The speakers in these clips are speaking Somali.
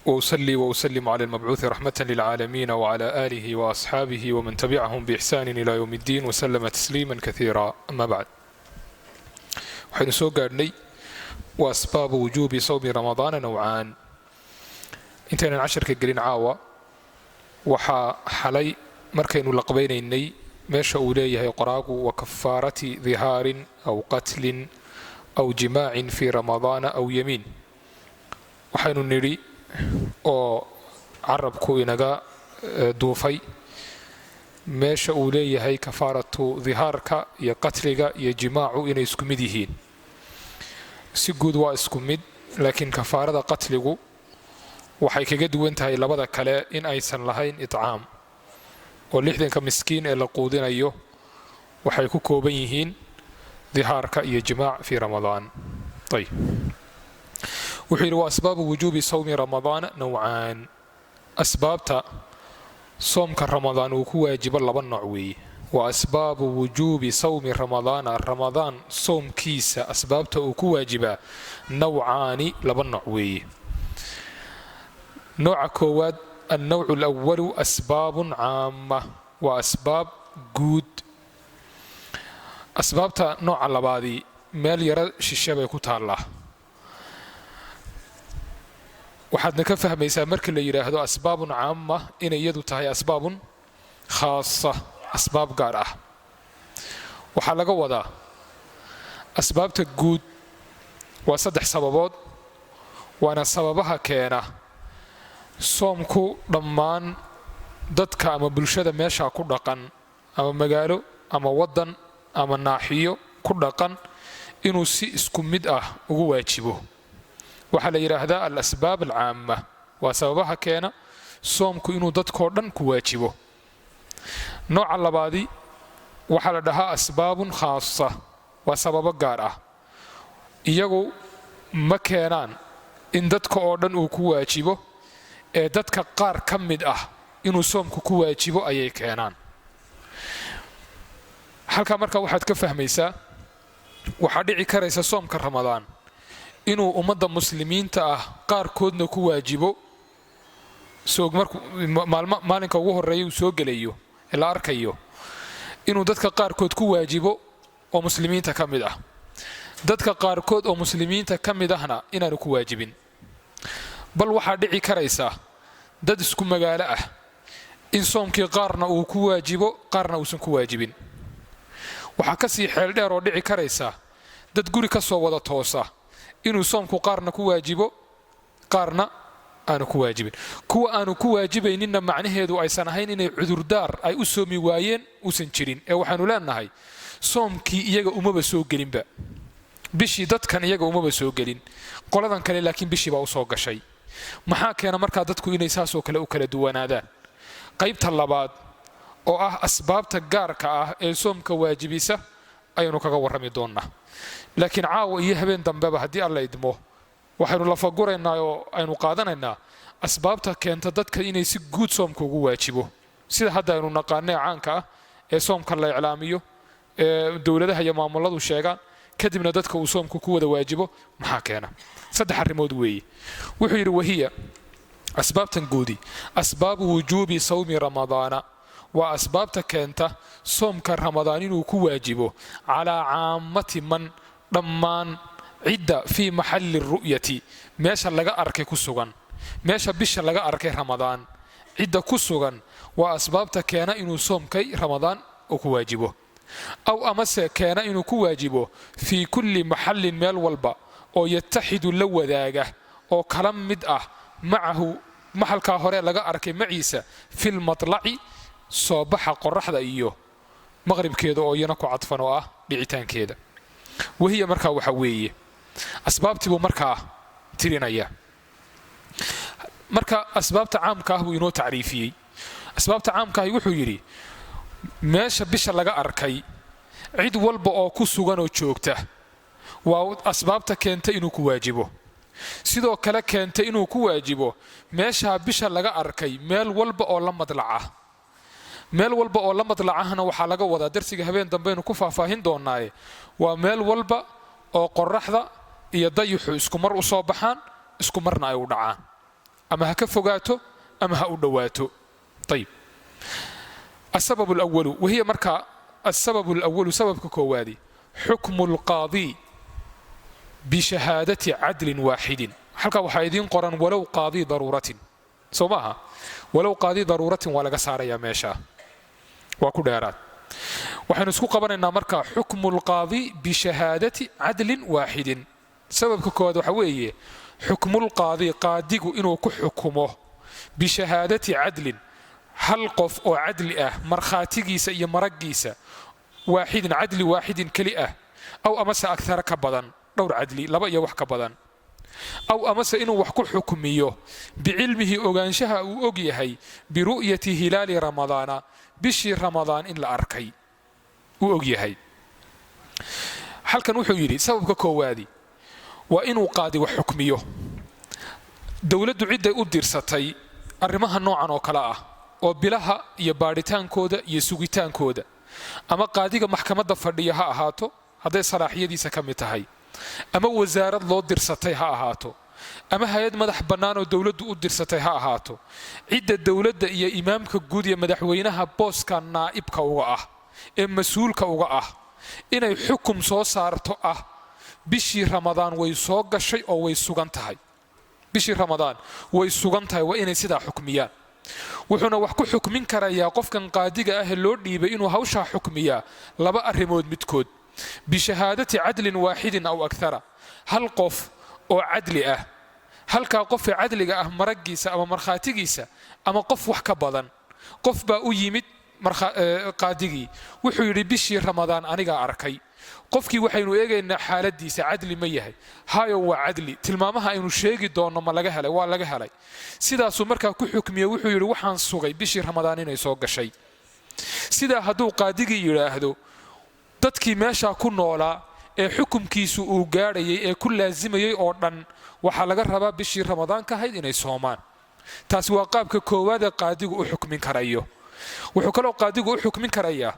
وأصلي وأسلم على المبعوث رحمة للعالمين وعلى آله وأصحابه ومن تبعهم بإحسان إلى يوم الدين وسلم تسليما كثيرا. أما بعد، waxaynu soo gaadhnay waa asbaabu wujuubi sawmi ramadaana nowcaan. intaynan casharka gelin caawa waxaa xalay markaynu laqbaynaynay meesha uu leeyahay qoraagu wa kafaarati dhihaarin aw qatlin aw jimaacin fii ramadaana aw yamiin. waxaynu nidhi oo carabku inaga duufay meesha uu leeyahay kafaaratu dhihaarka iyo qatliga iyo jimaacu inay isku mid yihiin. si guud waa isku mid, laakiin kafaarada qatligu waxay kaga duwan tahay labada kale in aysan lahayn itcaam, oo 60 miskiin ee la quudinayo waxay ku kooban yihiin dhihaarka iyo jimaac fii ramadaan. طيب wuxuu yidhi waa asbaabu wujuubi sawmi ramadaana nowcaan. asbaabta soomka ramadaan uu ku waajibo laba nooc weeye. waa asbaabu wujuubi sawmi ramadaana, ramadaan soomkiisa asbaabta uu ku waajibaa nowcaani, laba nooc weeye. nooca koowaad annowcu alawalu asbaabun caama, waa asbaab guud. asbaabta nooca labaadii meel yaro shishe bay ku taallaa. waxaadna ka fahmaysaa marka la yidhaahdo asbaabun caama inay iyadu tahay asbaabun khaasa, asbaab gaar ah. waxaa laga wadaa asbaabta guud waa 3 sababood, waana sababaha keena soomku dhammaan dadka ama bulshada meesha ku dhaqan ama magaalo ama waddan ama naaxiyo ku dhaqan inuu si isku mid ah ugu waajibo. waxaa la yidhaahdaa alasbaab alcaama, waa sababaha keena soomku inuu dadkoo dhan ku waajibo. nooca labaadii waxaa la dhahaa asbaabun khaasa, waa sababo gaar ah. iyagu ma keenaan in dadka oo dhan uu ku waajibo, ee dadka qaar ka mid ah inuu soomku ku waajibo ayay keenaan. halkaa markaa waxaad ka fahmaysaa waxaa dhici karaysa soomka ramadaan inuu ummadda muslimiinta ah qaarkoodna ku waajibo maalinka ugu horreeya uu soo gelayo ee la arkayo, inuu dadka qaarkood ku waajibo oo muslimiinta ka mid ah, dadka qaarkood oo muslimiinta ka mid ahna inaanu ku waajibin. bal waxaa dhici karaysa dad isku magaalo ah in soomkii qaarna uu ku waajibo qaarna uusan ku waajibin. waxaa ka sii xeel dheer oo dhici karaysa dad guri ka soo wada toosa inuu soomku qaarna ku waajibo qaarna aanu ku waajibin. kuwa aanu ku waajibayninna macnaheedu aysan ahayn inay cudurdaar ay u soomi waayeen uusan jirin, ee waxaanu leenahay soomkii iyaga umaba soo gelinba, bishii dadkan iyaga umaba soo gelin, qoladan kale laakiin bishii baa u soo gashay. maxaa keena markaa dadku inay saasoo kale u kala duwanaadaan? qaybta labaad oo ah asbaabta gaarka ah ee soomka waajibisa ayaynu kaga warrami doonnaa. laakiin caawa iyo habeen dambeba haddii alla idmo waxaynu lafaguraynaa oo aynu qaadanaynaa asbaabta keenta dadka inay si guud soomka ugu waajibo, sida hadda aynu naqaanay caanka ah ee soomka la iclaamiyo ee dowladaha iyo maamuladu sheegaan, kadibna dadka uu soomku ku wada waajibo. maxaa keena? 3 arrimood weeye. wuxuu yidhi wahiya asbaabtan guudi asbaabu wujuubi sawmi ramadaana, waa asbaabta keenta soomka ramadaan inuu ku waajibo calaa caamati man, dhammaan cidda fii maxalli ru'yati, meesha laga arkay ku sugan, meesha bisha laga arkay ramadaan cidda ku sugan waa asbaabta keena inuu soomkay ramadaan uu ku waajibo. aw amase keena inuu ku waajibo fii kulli maxallin, meel walba oo yataxidu la wadaaga oo kala mid ah macahu maxalkaa hore laga arkay maciisa filmatlaci, soo baxa qoraxda iyo maqribkeeda oo iyana ku cadfan oo ah dhicitaankeeda. wahiya markaa waxa weeye asbaabtiibuu markaa tirinaya. marka asbaabta caamka ah buu inoo tacriifiyey. asbaabta caamka ahi wuxuu yidhi meesha bisha laga arkay cid walba oo ku sugan oo joogta waa asbaabta keenta inuu ku waajibo. sidoo kale keenta inuu ku waajibo meeshaa bisha laga arkay meel walba oo la madlaca. meel walba oo la madlacahna waxaa laga wadaa darsiga habeen dambeenu ku faahfaahin doonaaye waa meel walba oo qoraxda iyo dayuxu isku mar u soo baxaan isku marna ay u dhacaan. أما هكفقاته أما هأدواته. طيب السبب الأول، وهي مركا السبب الأول سبب كوادي حكم القاضي بشهادة عدل واحد. حلقة وحايدين قران ولو قاضي ضرورة سوماها، ولو قاضي ضرورة ولا قصار يا ماشا وكدارات. وحنسكو قبنا إن مركا حكم القاضي بشهادة عدل واحد. سبب كواد وحويه حكم القاضي قادق إنه كحكمه بشهادة عدل هل قف أو عدل مرخاتيسا يا مرقيسا واحد عدل واحد كلئة أو أمس أكثر كبدن دور عدلي لبا يا وح كبدن أو أمس إنه وحكو حكميه بعلمه أوغانشها أو أوغيهي برؤية هلال رمضان بشي رمضان إن لأركي وأوغيهي. حال كان وحو يري سبب كوادي وإنه قاضي وحكميه دولة عدة أدير ستي arrimaha noocan oo kala ah oo bilaha iyo baaritaankooda iyo sugitaankooda ama qaadiga maxkamadda fadhiya ha ahaato haday salaaxiyadiisa ka mid tahay ama wasaarad loo dirsatay ha ahaato ama hay'ad madax bannaan oo dawladdu u dirsatay ha ahaato cidda dawladda iyo imaamka guud iyo madaxweynaha booska naa'ibka uga ah ee mas'uulka uga ah inay xukum soo saarto ah bishii ramadaan way soo gashay oo way sugan tahay bishii ramadaan way sugan tahay waa inay sidaa xukmiyaan. wuxuuna wax ku xukmin karayaa qofkan qaadiga ah loo dhiibay inuu hawsha xukmiyaa laba arrimood midkood bishahaadati cadlin waahidin aw akthara hal qof oo cadli ah halka qof cadliga ah maragiisa ama markhaatigiisa ama qof wax ka badan qof baa u yimid qaadigii wuxuu yiri bishii ramadaan aniga arkay qofkii waxaynu eegaynaa xaaladiisa cadli ma yahay hayo waa cadli tilmaamaha aynu sheegi doono ma laga helay waa laga helay sidaasuu markaa ku xukmiyay wuxuu yiri waxaan sugay bishii ramadaan inay soo gashay. sidaa hadduu qaadigii yiraahdo dadkii meesha ku noolaa ee xukumkiisu uu gaadhayay ee ku laazimayay oo dhan waxaa laga rabaa bishii ramadaan ka ahayd inay soomaan. taasi waa qaabka koowaad ee qaadigu u xukmin karayo. wuxuu kaloo qaadigu u xukmin karayaa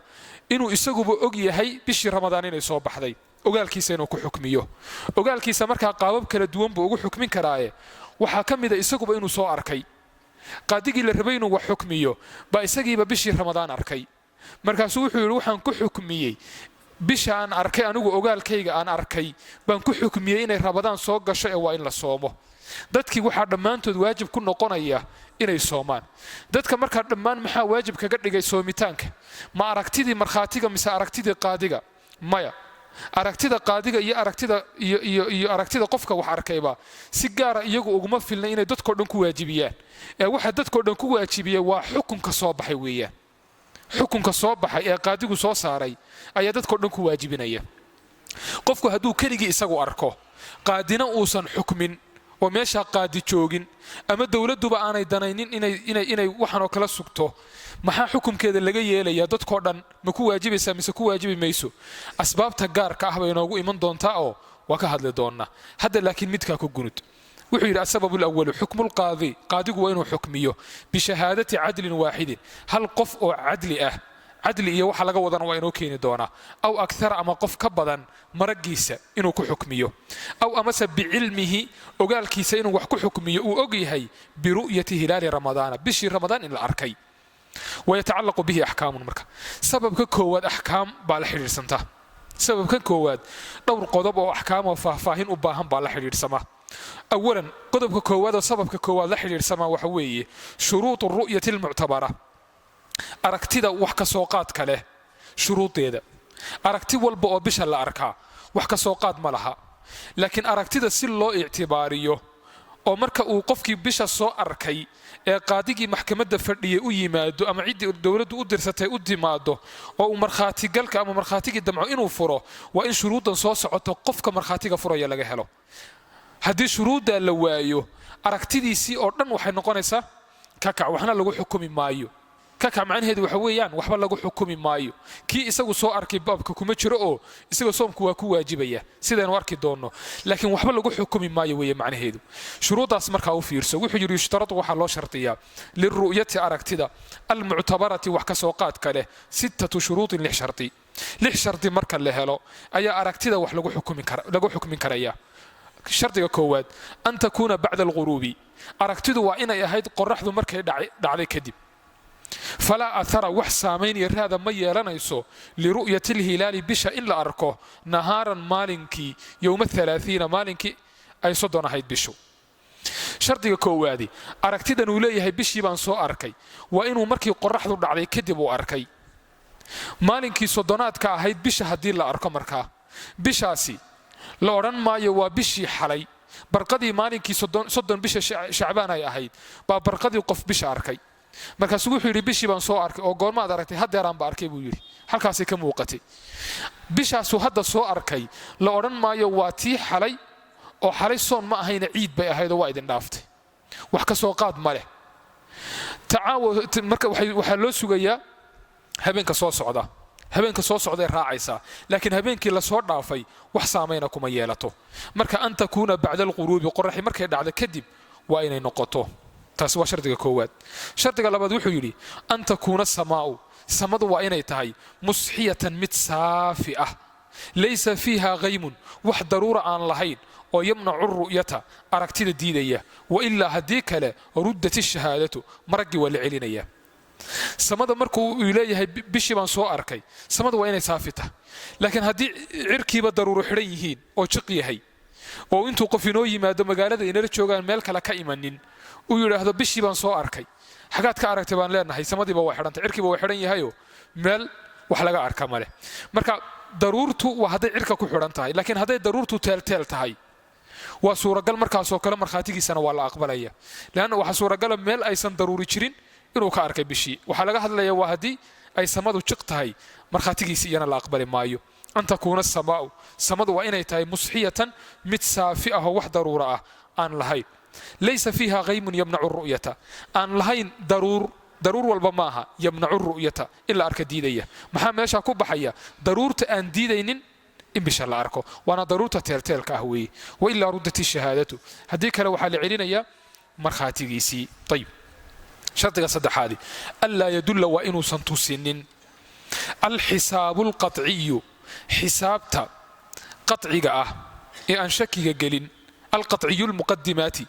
inuu isaguba og yahay bishii ramadaan inay soo baxday ogaalkiisa inuu ku xukmiyo. ogaalkiisa markaa qaabab kala duwan buu ugu xukmin karaaye waxaa ka mid ah isaguba inuu soo arkay qaadigii la rabay inuu wax xukmiyo baa isagiiba bishii ramadaan arkay markaasuu wuxuu yiri waxaan ku xukmiyey bishaan arkay anigu ogaalkayga aan arkay baan ku xukmiyey inay ramadaan soo gasho ee waa in la soomo. dadkii waxaa dhammaantood waajib ku noqonaya inay soomaan. dadka markaa dhammaan maxaa waajib kaga dhigay soomitaanka? ma aragtidii markhaatiga mise aragtidii qaadiga? maya, aragtida qaadiga iyo aragtida qofka wax arkayba si gaara iyagu uguma filna inay dadkoo dhan ku waajibiyaan ee waxa dadkoo dhan ku waajibiyay waa xukunka soo baxay weeyaan. xukunka soo baxay ee qaadigu soo saaray ayaa dadkoo dhan ku waajibinaya. qofku hadduu keligii isagu arko qaadina uusan xukmin oo meesha qaadi joogin ama dawladduba aanay danaynin inay waxan oo kala sugto maxaa xukunkeeda laga yeelayaa? dadkoo dhan ma ku waajibaysaa mise ku waajibi mayso? asbaabta gaarka ah bay inoogu iman doontaa oo waa ka hadli doonnaa. hadda laakiin midkaa ku gunud wuxuu yidhi asababu alawalu xukmu lqaadi qaadigu waa inuu xukmiyo bishahaadati cadlin waaxidin hal qof oo cadli ah cadli iyo waxa laga wadana waa inoo keeni doonaa aw akthara ama qof ka badan maragiisa inuu ku xukmiyo aw amase bicilmihi ogaalkiisa inuu wax ku xukmiyo uu og yahay biru'yati hilaali ramadaana bishii ramadaan in la arkay ويتعلق به أحكام مركا سبب كواد أحكام بالحرير سنتا سبب كواد دور قضب أو أحكام وفاهين وباهم بالحرير سما. أولا قضب كواد وسبب كواد لحرير سما وحوي شروط الرؤية المعتبرة أركتدا وحكا سوقات كله شروط هذا أركتي والبؤ بش اللي أركها وحكا سوقات ملها لكن أركتدا سلو اعتباريه oo marka uu qofkii bisha soo arkay ee qaadigii maxkamadda fadhiyay u yimaado ama cidii dawladdu u dirsatay u dimaado oo uu markhaati galka ama markhaatigii damco inuu furo waa in shuruudan soo socoto qofka markhaatiga furaya laga helo. haddii shuruudda la waayo aragtidiisii oo dhan waxay noqonaysaa kakac waxna lagu xukumi maayo. kakac macnaheedu waxa weeyaan waxba lagu xukumi maayo. kii isagu soo arkay baabka kuma jiro oo isaga soomku waa ku waajibaya sidaan arki doono laakiin waxba lagu xukumi maayo weeye macnaheedu. shuruudaas markaa u fiirso wuxuu yiri ishtarad waxa loo shartiyaa liru'yati aragtida almu'tabarati wax ka soo qaad kale 6 shuruud lix sharti marka la helo ayaa aragtida wax lagu xukumi karaya. shardiga koowaad an takuuna bacda alghuruubi aragtidu waa inay ahayd qoraxdu markay dhacday kadib falaa athara wax saamaynaya raada ma yeelanayso liru'yati alhilaali bisha in la arko nahaaran maalinkii yowma 30 maalinkii ay 30 ahayd bishu shardiga koowaadi aragtidan uu leeyahay bishii baan soo arkay waa inuu markii qoraxdu dhacday kadib uu arkay maalinkii 30aadka ahayd bisha haddii la arko markaa bishaasi la odhan maayo waa bishii xalay barqadii maalinkii 30 bisha shacbaan ay ahayd baa barqadii qof bisha arkay markaasuu wuxuu yidhi bishii baan soo arkay oo goormaad aragtay haddeeraan ba arkay buu yidhi halkaasay ka muuqatay bishaasuu hadda soo arkay la odhan maayo waa tii xalay oo xalay soon ma ahayna ciid bay ahaydoo waa idin dhaaftay wax ka soo qaad ma leh marka waxaa loo sugayaa habeenka soo socday raacaysaa laakiin habeenkii la soo dhaafay wax saamayna kuma yeelato marka an takuuna bacda alquruubi qoraxi markay dhacdo kadib waa inay noqoto taasi waa shardiga koowaad shardiga labaad wuxuu yidhi an takuuna samaa'u samadu waa inay tahay musxiyatan mid saafi ah laysa fiiha qaymun wax daruura aan lahayn oo yamnacu ru'yata aragtida diidaya wailaa haddii kale ruddat shahaadatu maraggii waa la celinaya samada markuu uu leeyahay bishii baan soo arkay samadu waa inay saafi tahay laakiin haddii cirkiiba daruuro xidhan yihiin oo jiq yahay oo intuu qof inoo yimaado magaalada inala joogaan meel kale ka imanin uu yidhaahdo bishii baan soo arkay xagaad ka aragtay baan leenahay samadiiba waa xidhantay cirkiiba waa xidhan yahayoo meel wax laga arka male marka daruurtu waa hadday cirka ku xidhan tahay laakiin hadday daruurtu teelteel tahay waa suuragal markaasoo kale markhaatigiisana waa la aqbalaya leanna waxaa suuragala meel aysan daruuri jirin inuu ka arkay bishii waxaa laga hadlaya waa haddii ay samadu jiq tahay markhaatigiisi iyana la aqbali maayo an takuuna samaa'u samadu waa inay tahay musxiyatan mid saafi ah oo wax daruura ah aan lahayn laysa fiiha qaymun yamnacu ru'yata aan lahayn daruur walba maaha yamnacu ru'yata in la arka diidaya maxaa meeshaa ku baxaya daruurta aan diidaynin in bisha la arko waana daruurta teelteelka ah weeye wailaa ruddati shahaadatu haddii kale waxaa la celinayaa markhaatigiisii ayib shardiga saddexaadi anlaa yadulla waa inuusan tusinin alxisaabu alqaciyu xisaabta qaciga ah ee aan shakiga gelin alqaciyu lmuqadimaati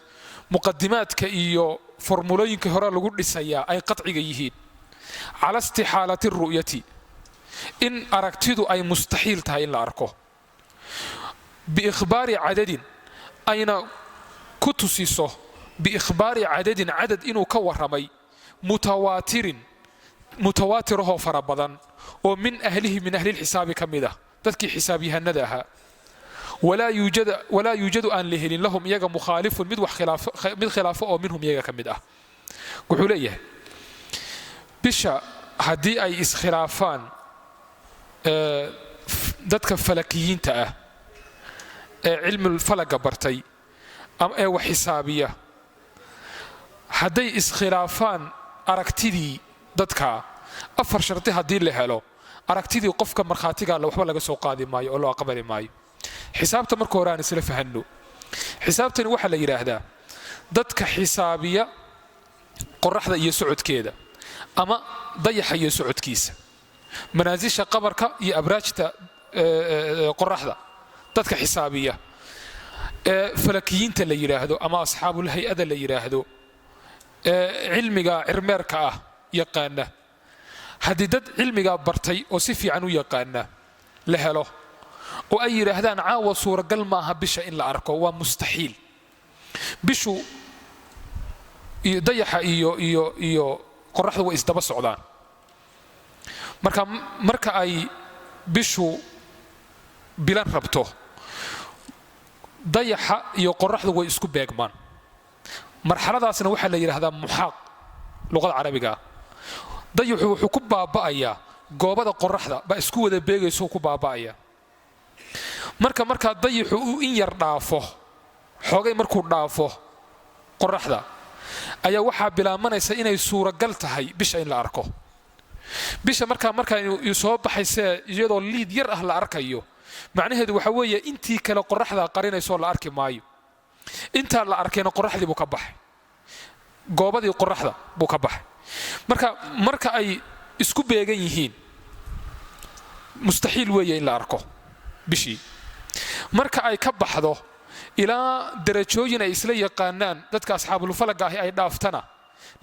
muqadimaadka iyo formulooyinka hore lagu dhisayaa ay qaciga yihiin cala istixaalati ru'yati in aragtidu ay mustaxiil tahay in la arko biikhbaari cadadin ayna ku tusiso biikhbaari cadadin cadad inuu ka warramay mutawaatirahoo fara badan oo min ahlilxisaabi ka mid ah dadkii xisaabyahanada ahaa walaa yuujadu aan la helin lahum iyaga mukhaalifun mid khilaafo oo minhum iyaga ka mid ah wuxuu leeyahay bisha haddii ay iskhilaafaan dadka falakiyiinta ah ee cilmulfalaga bartay ee wax xisaabiya hadday iskhilaafaan aragtidii dadka 4 sharti haddii la helo aragtidii qofka markhaatiga waxba laga soo qaadi maayo oo loo aqbali maayo xisaabta marka hore aan isla fahanno xisaabtani waxaa la yidhaahdaa dadka xisaabiya qoraxda iyo socodkeeda ama dayaxa iyo socodkiisa manaasisha qabarka iyo abraajta qoraxda dadka xisaabiya ee falakiyiinta la yidhaahdo ama asxaabul hay-ada la yidhaahdo cilmiga cirmeerka ah yaqaana haddii dad cilmigaa bartay oo si fiican u yaqaana la helo oo ay yidhaahdaan caawa suuragal maaha bisha in la arko waa mustaxiil bishu iyo dayaxa iyo qoraxdu way isdaba socdaan marka ay bishu bilan rabto dayaxa iyo qoraxdu way isku beegmaan marxaladaasna waxaa la yidhaahdaa muxaaq luqada carabiga dayaxu wuxuu ku baaba'ayaa goobada qoraxda baa isku wada beegayso ku baaba'aya markaa dayaxu uu in yar dhaafo xoogay markuu dhaafo qoraxda ayaa waxaa bilaabanaysa inay suuragal tahay bisha in la arko bisha markaa soo baxaysee iyadoo liid yar ah la arkayo macnaheedu waxa weeye intii kale qoraxda qarinaysoo la arki maayo intaa la arkayna qoraxdii buu ka baxay goobadii qoraxda buu ka baxay marka ay isku beegan yihiin mustaxiil weeye in la arko bishii marka ay ka baxdo ilaa darajooyin ay isla yaqaanaan dadka asxaabul falaq ah ay dhaaftana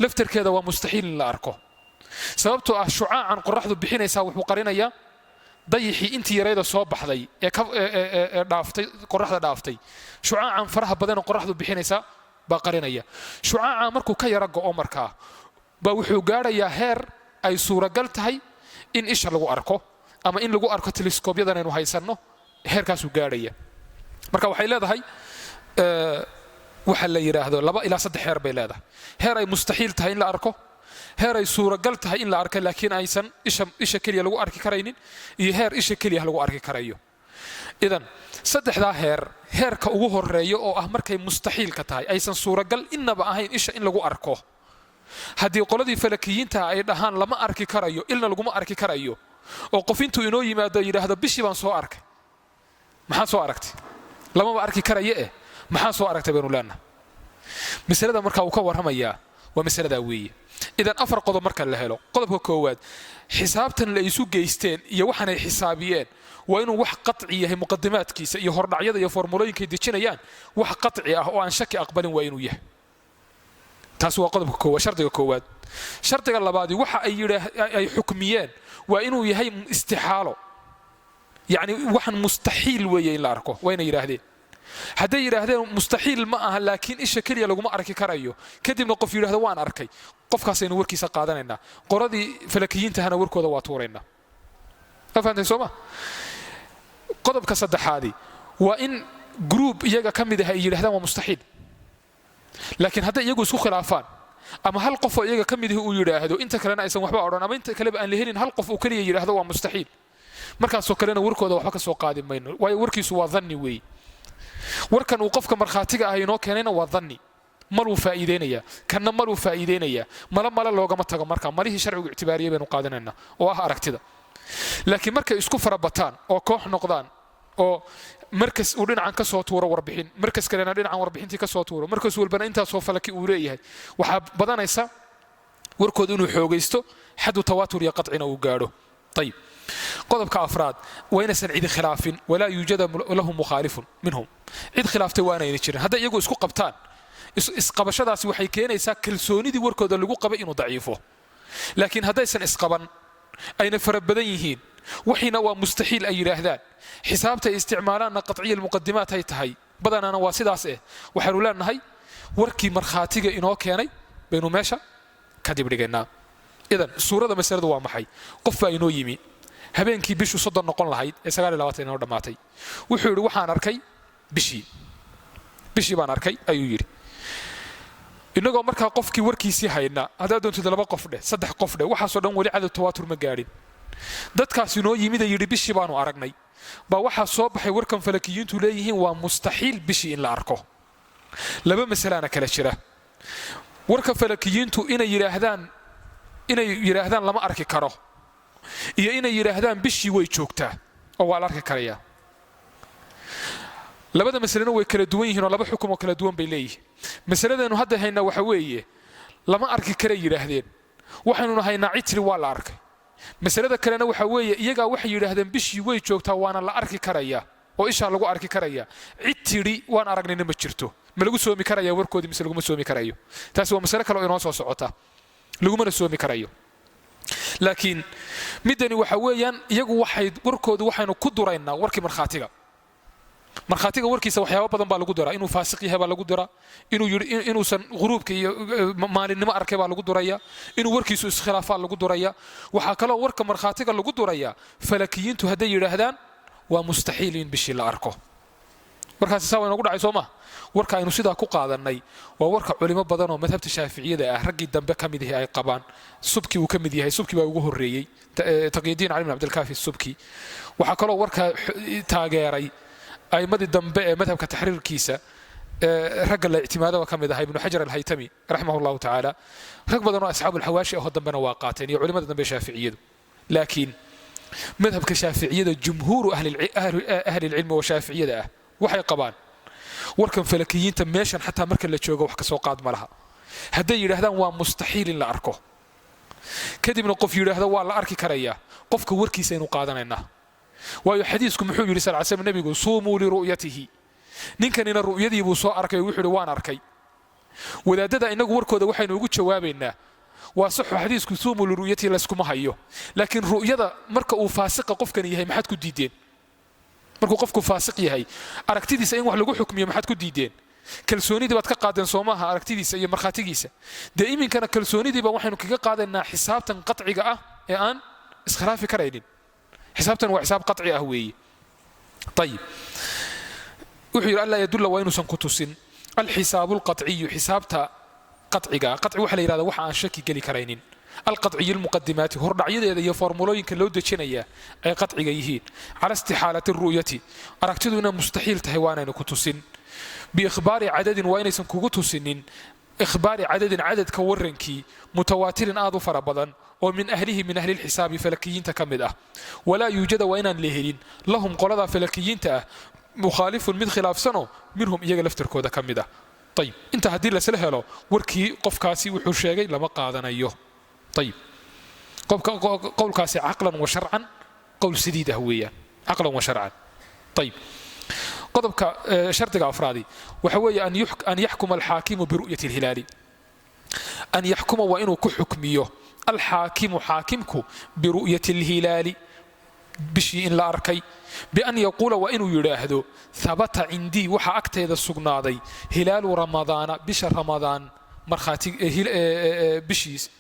laftarkeeda waa mustaxiil in la arko sababtoo ah shucaacan qorraxdu bixinaysa wuxuu qarinayaa dayixii intii yarayda soo baxday ee dhaaftay qorraxda dhaaftay shucaacan faraha badan oo qorraxdu bixinaysa baa qarinaya shucaaca markuu ka yara go'o markaa baa wuxuu gaarayaa heer ay suuragal tahay in isha lagu arko ama in lagu arko teleskoobyadana aynu haysanno heerkaasuu gaarhaya marka waxay leedahay waxa la yidhaahdo 2 ilaa 3 heer bay leedahay heer ay mustaxiil tahay in la arko heer ay suuragal tahay in la arko laakiin aysan isha keliya lagu arki karaynin iyo heer isha keliya lagu arki karayo idan saddexdaa heerka ugu horeeya oo ah markay mustaxiilka tahay aysan suuragal inaba ahayn isha in lagu arko haddii qoladii falakiyiinta ay dhahaan lama arki karayo ilna laguma arki karayo oo qof intuu inoo yimaado yidhaahdo bishii baan soo arkay maxaa soo aragtay lamaba arki karaye maxaa soo aragtay baynu leenahay masalada markaa uu ka warramayaa waa masaladaa weeye idan 4 qodob marka la helo qodobka koowaad xisaabtan la isu geysteen iyo waxaanay xisaabiyeen waa inuu wax qatci yahay muqaddimaadkiisa iyo hordhacyada iyo formulooyinkay dejinayaan wax qatci ah oo aan shaki aqbalin waa inuu yahay taas waa qodobka koowaad shardiga koowaad shardiga labaadi waxa ay xukmiyeen waa inuu yahay istixaalo yani waxan mustaxiil weeye in la arko wayna yiraahdeen hadday yiraahdeen mustaxiil ma aha laakiin isha kaliya laguma arki karayo kadibna qof yiraahdo waan arkay qofkaasaynu warkiisa qaadanaynaa qoradii falakiyiintahana warkooda waa tuuraynaa afantay sooma qodobka saddexaadi waa in group iyaga ka mid ah ay yiraahdaan waa mustaxiil laakiin hadday iyagu isku khilaafaan ama hal qof oo iyaga ka mid ah uu yiraahdo inta kalena aysan waxba odhan ama inta kale aan la helin hal qof uu kaliya yiraahdo waa mustaxiil markaasoo kalena warkooda waxba ka soo qaadi mayno waayo warkiisu waa dhanni weey warkan uu qofka markhaatiga ah inoo keenayna waa dhanni maluu faa'iideynaya kanna maluu faa'iideynaya mala loogama tago markaa malihii sharcigu ictibaariyay baynu qaadanaynaa oo ah aragtida laakiin markay isku farabataan oo koox noqdaan oo markas uu dhinacan ka soo tuuro warbixin markas kalena dhinacan warbixintii ka soo tuuro markas walbana intaas soo falaki uu leeyahay waxa badanaysa warkooda inuu xoogaysto xadu tawaatur iyo qadcina uu gaadho طيب qodobka afraad waa inaysan cid khilaafin walaa yuujada lahum mukhalifun minhum cid khilaaftay waa inay jirin hadda iyagu isku qabtaan isqabashadaasi waxay keenaysaa kalsoonidii warkooda lagu qabay inuu daciifo laakiin haddaysan isqaban ayna farabadan yihiin waxina waa mustaxiil ay yiraahdaan xisaabta isticmaalaana qatciya muqaddimaat ay tahay badanaana waa sidaas waxaanu leenahay warkii markhaatiga inoo keenay baynu meesha ka dib dhigaynaa idan suurada masaladu waa maxay qof baa inoo yimi habeenkii bishu 30 noqon lahayd ee 29 inoo dhamaatay wuxuu yiri waxaan arkay bishii baan arkay ayuu yiri inagoo markaa qofkii warkiisii hayna hadaa doonto 2 qof dheh 3 qof dheh waxaasoo dhan wali cad tawaatur ma gaadhin dadkaas inoo yimid yiri bishii baanu aragnay baa waxaa soo baxay warkan falakiyiintu leeyihiin waa mustaxiil bishii in la arko laba masalaana kala jira warka falakiyiintu inay yiraahdaan lama arki karo iyo inay yiraahdaan bishii way joogtaa oo waa la arki karayaa labada masalena way kala duwan yihiin oo laba xukum oo kala duwan bay leeyihiin masaladeenu hadda hayna waxa weeye lama arki kara yiraahdeen waxaanu haynaa citri waa la arkay masalada kalena waxa weeye iyaga waxay yiraahdeen bishii way joogtaa waana la arki karayaa oo isha lagu arki karayaa citri waan aragnayna ma jirto ma lagu soomi karayaa warkoodii mise lagu soomi karayo taas waa mas'ala kale oo inoo soo socota laguma soomi karayo laakiin midani waxa weeyaan iyagu warkoodu waxaynu ku duraynaa warkii markhaatiga warkiisa waxyaabo badan baa lagu diraa inuu faasiq yahay baa lagu diraa inuusan ghuruubka iyo maalinimo arkay baa lagu duraya inuu warkiisu iskhilaafaa lagu duraya waxaa kaloo warka markhaatiga lagu duraya falakiyiintu hadday yidhaahdaan waa mustaxiil in bishii la arko warkaasi saa waynagu dhacay soo ma warka aynu sidaa ku qaadanay waa warka culimo badan oo madhabta shaaficiyada ah raggii dambe ka mid yahay ay qabaan subki uu ka mid yahay subki baa ugu horeeyay taqiyuddin ali ibn abdulkaafi subki waxa kaloo warka taageeray aymadii dambe ee madhabka taxriirkiisa ragga la ictimaadaba ka mid ah ibn hajar al-haytami rahimahullahu ta'ala rag badan oo asxaabul hawaashi oo dambena waa qaateen iyo culimada dambe shaaficiyadu laakiin madhabka shaaficiyada jumhuur ahli ilm wa shaaficiyada ah waxay qabaan warkan falakiyiinta meeshan xataa marka la joogo wax ka soo qaad ma laha hadday yiraahdaan waa mustaxiil in la arko kadibna qof yiraahdo waa la arki karayaa qofka warkiisa inuu qaadanaynaa waayo xadiisku muxuu yiri sallallahu alayhi wasallam nabigu suumu li ru'yatihi ninkanina ru'yadii buu soo arkay wuxuu yidhi waan arkay wadaadada inagu warkooda waxaynu ugu jawaabaynaa waa saxo xadiisku suumu liru'yati laskuma hayo laakiin ru'yada marka uu faasiqa qofkan yahay maxaad ku diideen markuu qofku faasiq yahay aragtidiisa in wax lagu xukmiyo maxaad ku diideen kalsoonidii baad ka qaadeen soomaha aragtidiisa iyo markhaatigiisa dee iminkana kalsoonidiiba waxaynu kaga qaadaynaa xisaabtan qatciga ah ee aan iskhilaafi karaynin xisaabtan waa xisaab qatci ah weeye ayib wuxuu yidhi allaa yadulla waa inuusan ku tusin alxisaabu alqatciyu xisaabta qatciga qatci waxa la yidhahdaa waxa aan shaki geli karaynin القطعي المقدمات هردعيده iyo formulooyinka loo dejinaya ay qatciga yihiin ala istihaalati ru'yati aragtidu inay mustaxiil tahay waana ku tusin bi ikhbaari adadin wa inaysan kugu tusinin ikhbaari adadin adadka warankii mutawaatirin aad u fara badan oo min ahlihi min ahli alhisaab falakiyinta kamida wala yujada wa inaan lehelin lahum qolada falakiyinta mukhalifun mid khilaafsano minhum iyaga laftirkooda kamida طيب inta hadii la sala helo warkii qofkaasi wuxuu sheegay lama qaadanayo طيب قول كاسي عقلا وشرعا قول سديد هويا عقلا وشرعا طيب قضبك شرطك أفرادي وحوي أن يحكم الحاكم برؤية الهلال أن يحكم وإنه كحكميه الحاكم حاكمك برؤية الهلال بشيء لا أركي بأن يقول وإنه يراهد ثبت عندي وحا أكتيد السقناضي هلال رمضان بشهر رمضان markhaati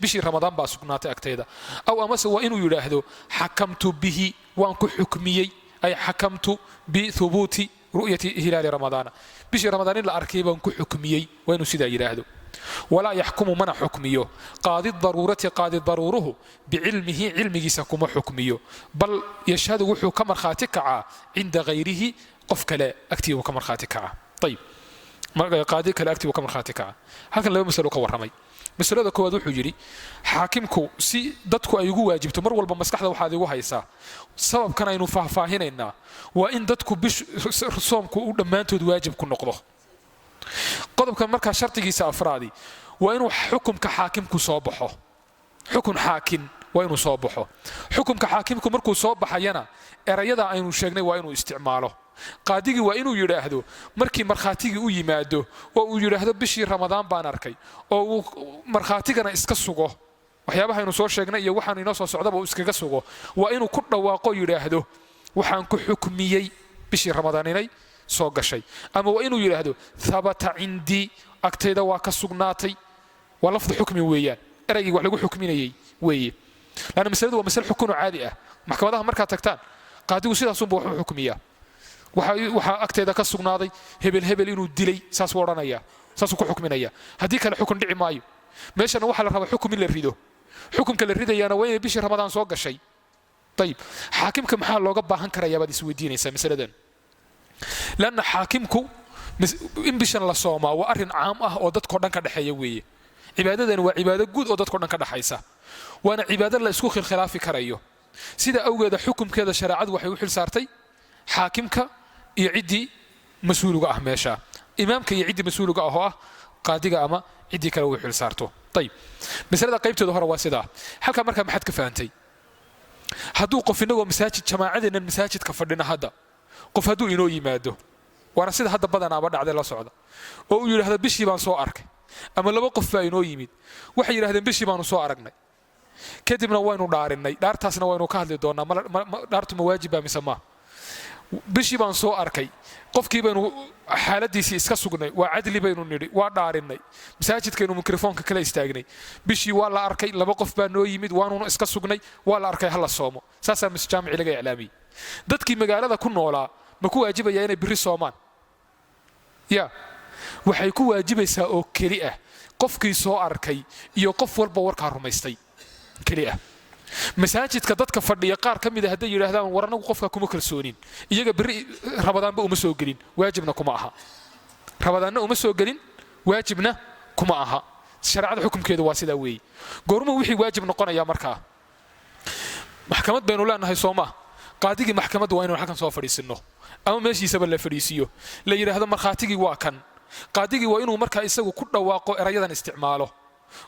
bishii ramadaan baa sugnaatay agteeda aw amase waa inuu yidhaahdo xakamtu bihi waan ku xukmiyey ay xakamtu bithubuuti ru'yati hilaali ramadaana bishii ramadaan in la arkay baan ku xukmiyey waa inuu sidaa yidhaahdo walaa yaxkumu mana xukmiyo qaadi daruurati qaadi daruuruhu bicilmihi cilmigiisa kuma xukmiyo bal yashhadu wuxuu ka markhaati kacaa cinda hayrihi qof kale agtiibuu ka markhaati kacaa ayib قاضي كلا أكتب وكم خاتكا هكذا لو مسألة كورمي مسألة كواد وحو يري حاكمكو سي دتكو أيجو واجب تمر والبمسكح ذا وحاذي وهايسا سبب كان إنه فاهنا إنه وإن دتكو بش صومكو لما أنتو واجب كن نقضه قضب كان مركز شرط جيسا أفرادي وإنه حكم كحاكمكو صابحه حكم حاكم وإنه صابحه حكم كحاكمكو مركو صابح ينا إريدا إنه شجني وإنه استعماله qaadigii waa inuu yiraahdo markii markhaatigii u yimaado oo uu yiraahdo bishii ramadaan baan arkay oo uu markhaatigana iska sugo waxyaabaha inuu soo sheegnay iyo waxaan inoo soo socdaba uu iskaga sugo waa inuu ku dhawaaqo yiraahdo waxaan ku xukmiyey bishii ramadaan inay soo gashay ama waa inuu yiraahdo thabata indi agteeda waa ka sugnaatay waa lafdu xukmi weeyaan eraygii wax lagu xukminayay weeye laana masaladu waa masal xukun caadi ah maxkamadaha marka tagtaan qaadigu sidaas uu wuxuu xukmiyaa waxa agteeda ka sugnaaday hebel inuu dilay saas waranaya saas ku xukminaya hadii kale xukun dhici maayo meeshana waxa la rabaa xukun in la rido xukunka la ridayana waa in bishii ramadaan soo gashay طيب xaakimka maxaa looga baahan karayaa baad isweydiinaysaa masaladan laana xaakimku in bishan la soomaa waa arin caam ah oo dadka dhan ka dhaxeeya weeye cibaadadan waa cibaado guud oo dadka dhan ka dhaxaysa waana cibaado la isku khilaafi karayo sida awgeeda xukunkeeda shariicadu waxay u xil saartay xaakimka iyo cidii mas'uulka ah meesha imaamka iyo cidii mas'uulka ah oo ah qaadiga ama cidii kale uu xil saarto طيب masalada qaybteeda hore waa sida halka marka maxad ka faantay haduu qof inagoo masaajid jamaacadeena masaajidka fadhina hadda qof haduu inoo yimaado waana sida hadda badanaaba dhacday la socda oo uu yiraahdo bishii baan soo arkay ama laba qof baa inoo yimid waxay yiraahdeen bishii baan soo aragnay kadibna waynu dhaarinay dhaartaasna waynu ka hadli doonaa dhaartu ma waajiba mise ma bishii baan soo arkay qofkii baynu xaaladiisii iska sugnay waa cadli baynu nidhi waa dhaarinay masaajidkeenu mikrofoonka kala istaagnay bishii waa la arkay laba qof baa noo yimid waanu iska sugnay waa la arkay hal soomo saasa masjaamici laga iclaamiyay dadkii magaalada ku noolaa ma ku waajibaya inay biri soomaan ya waxay ku waajibaysaa oo keli ah qofkii soo arkay iyo qof walba warka rumaystay keli ah masaajidka dadka fadhiya qaar kamid ah haday yiraahdaan waranagu qofka kuma kalsoonin iyaga bari rabadaanba uma soo gelin waajibna kuma aha rabadaanna uma soo gelin waajibna kuma aha shariicada xukunkeedu waa sida weey goorma wixii waajib noqonaya markaa maxkamad baynu leenahay Soomaa qaadigii maxkamadda waa inuu halkan soo fadhiisino ama meeshiisaba la fadhiisiyo la yiraahdo markhaatigii waa kan qaadigii waa inuu markaa isagu ku dhawaaqo erayadan isticmaalo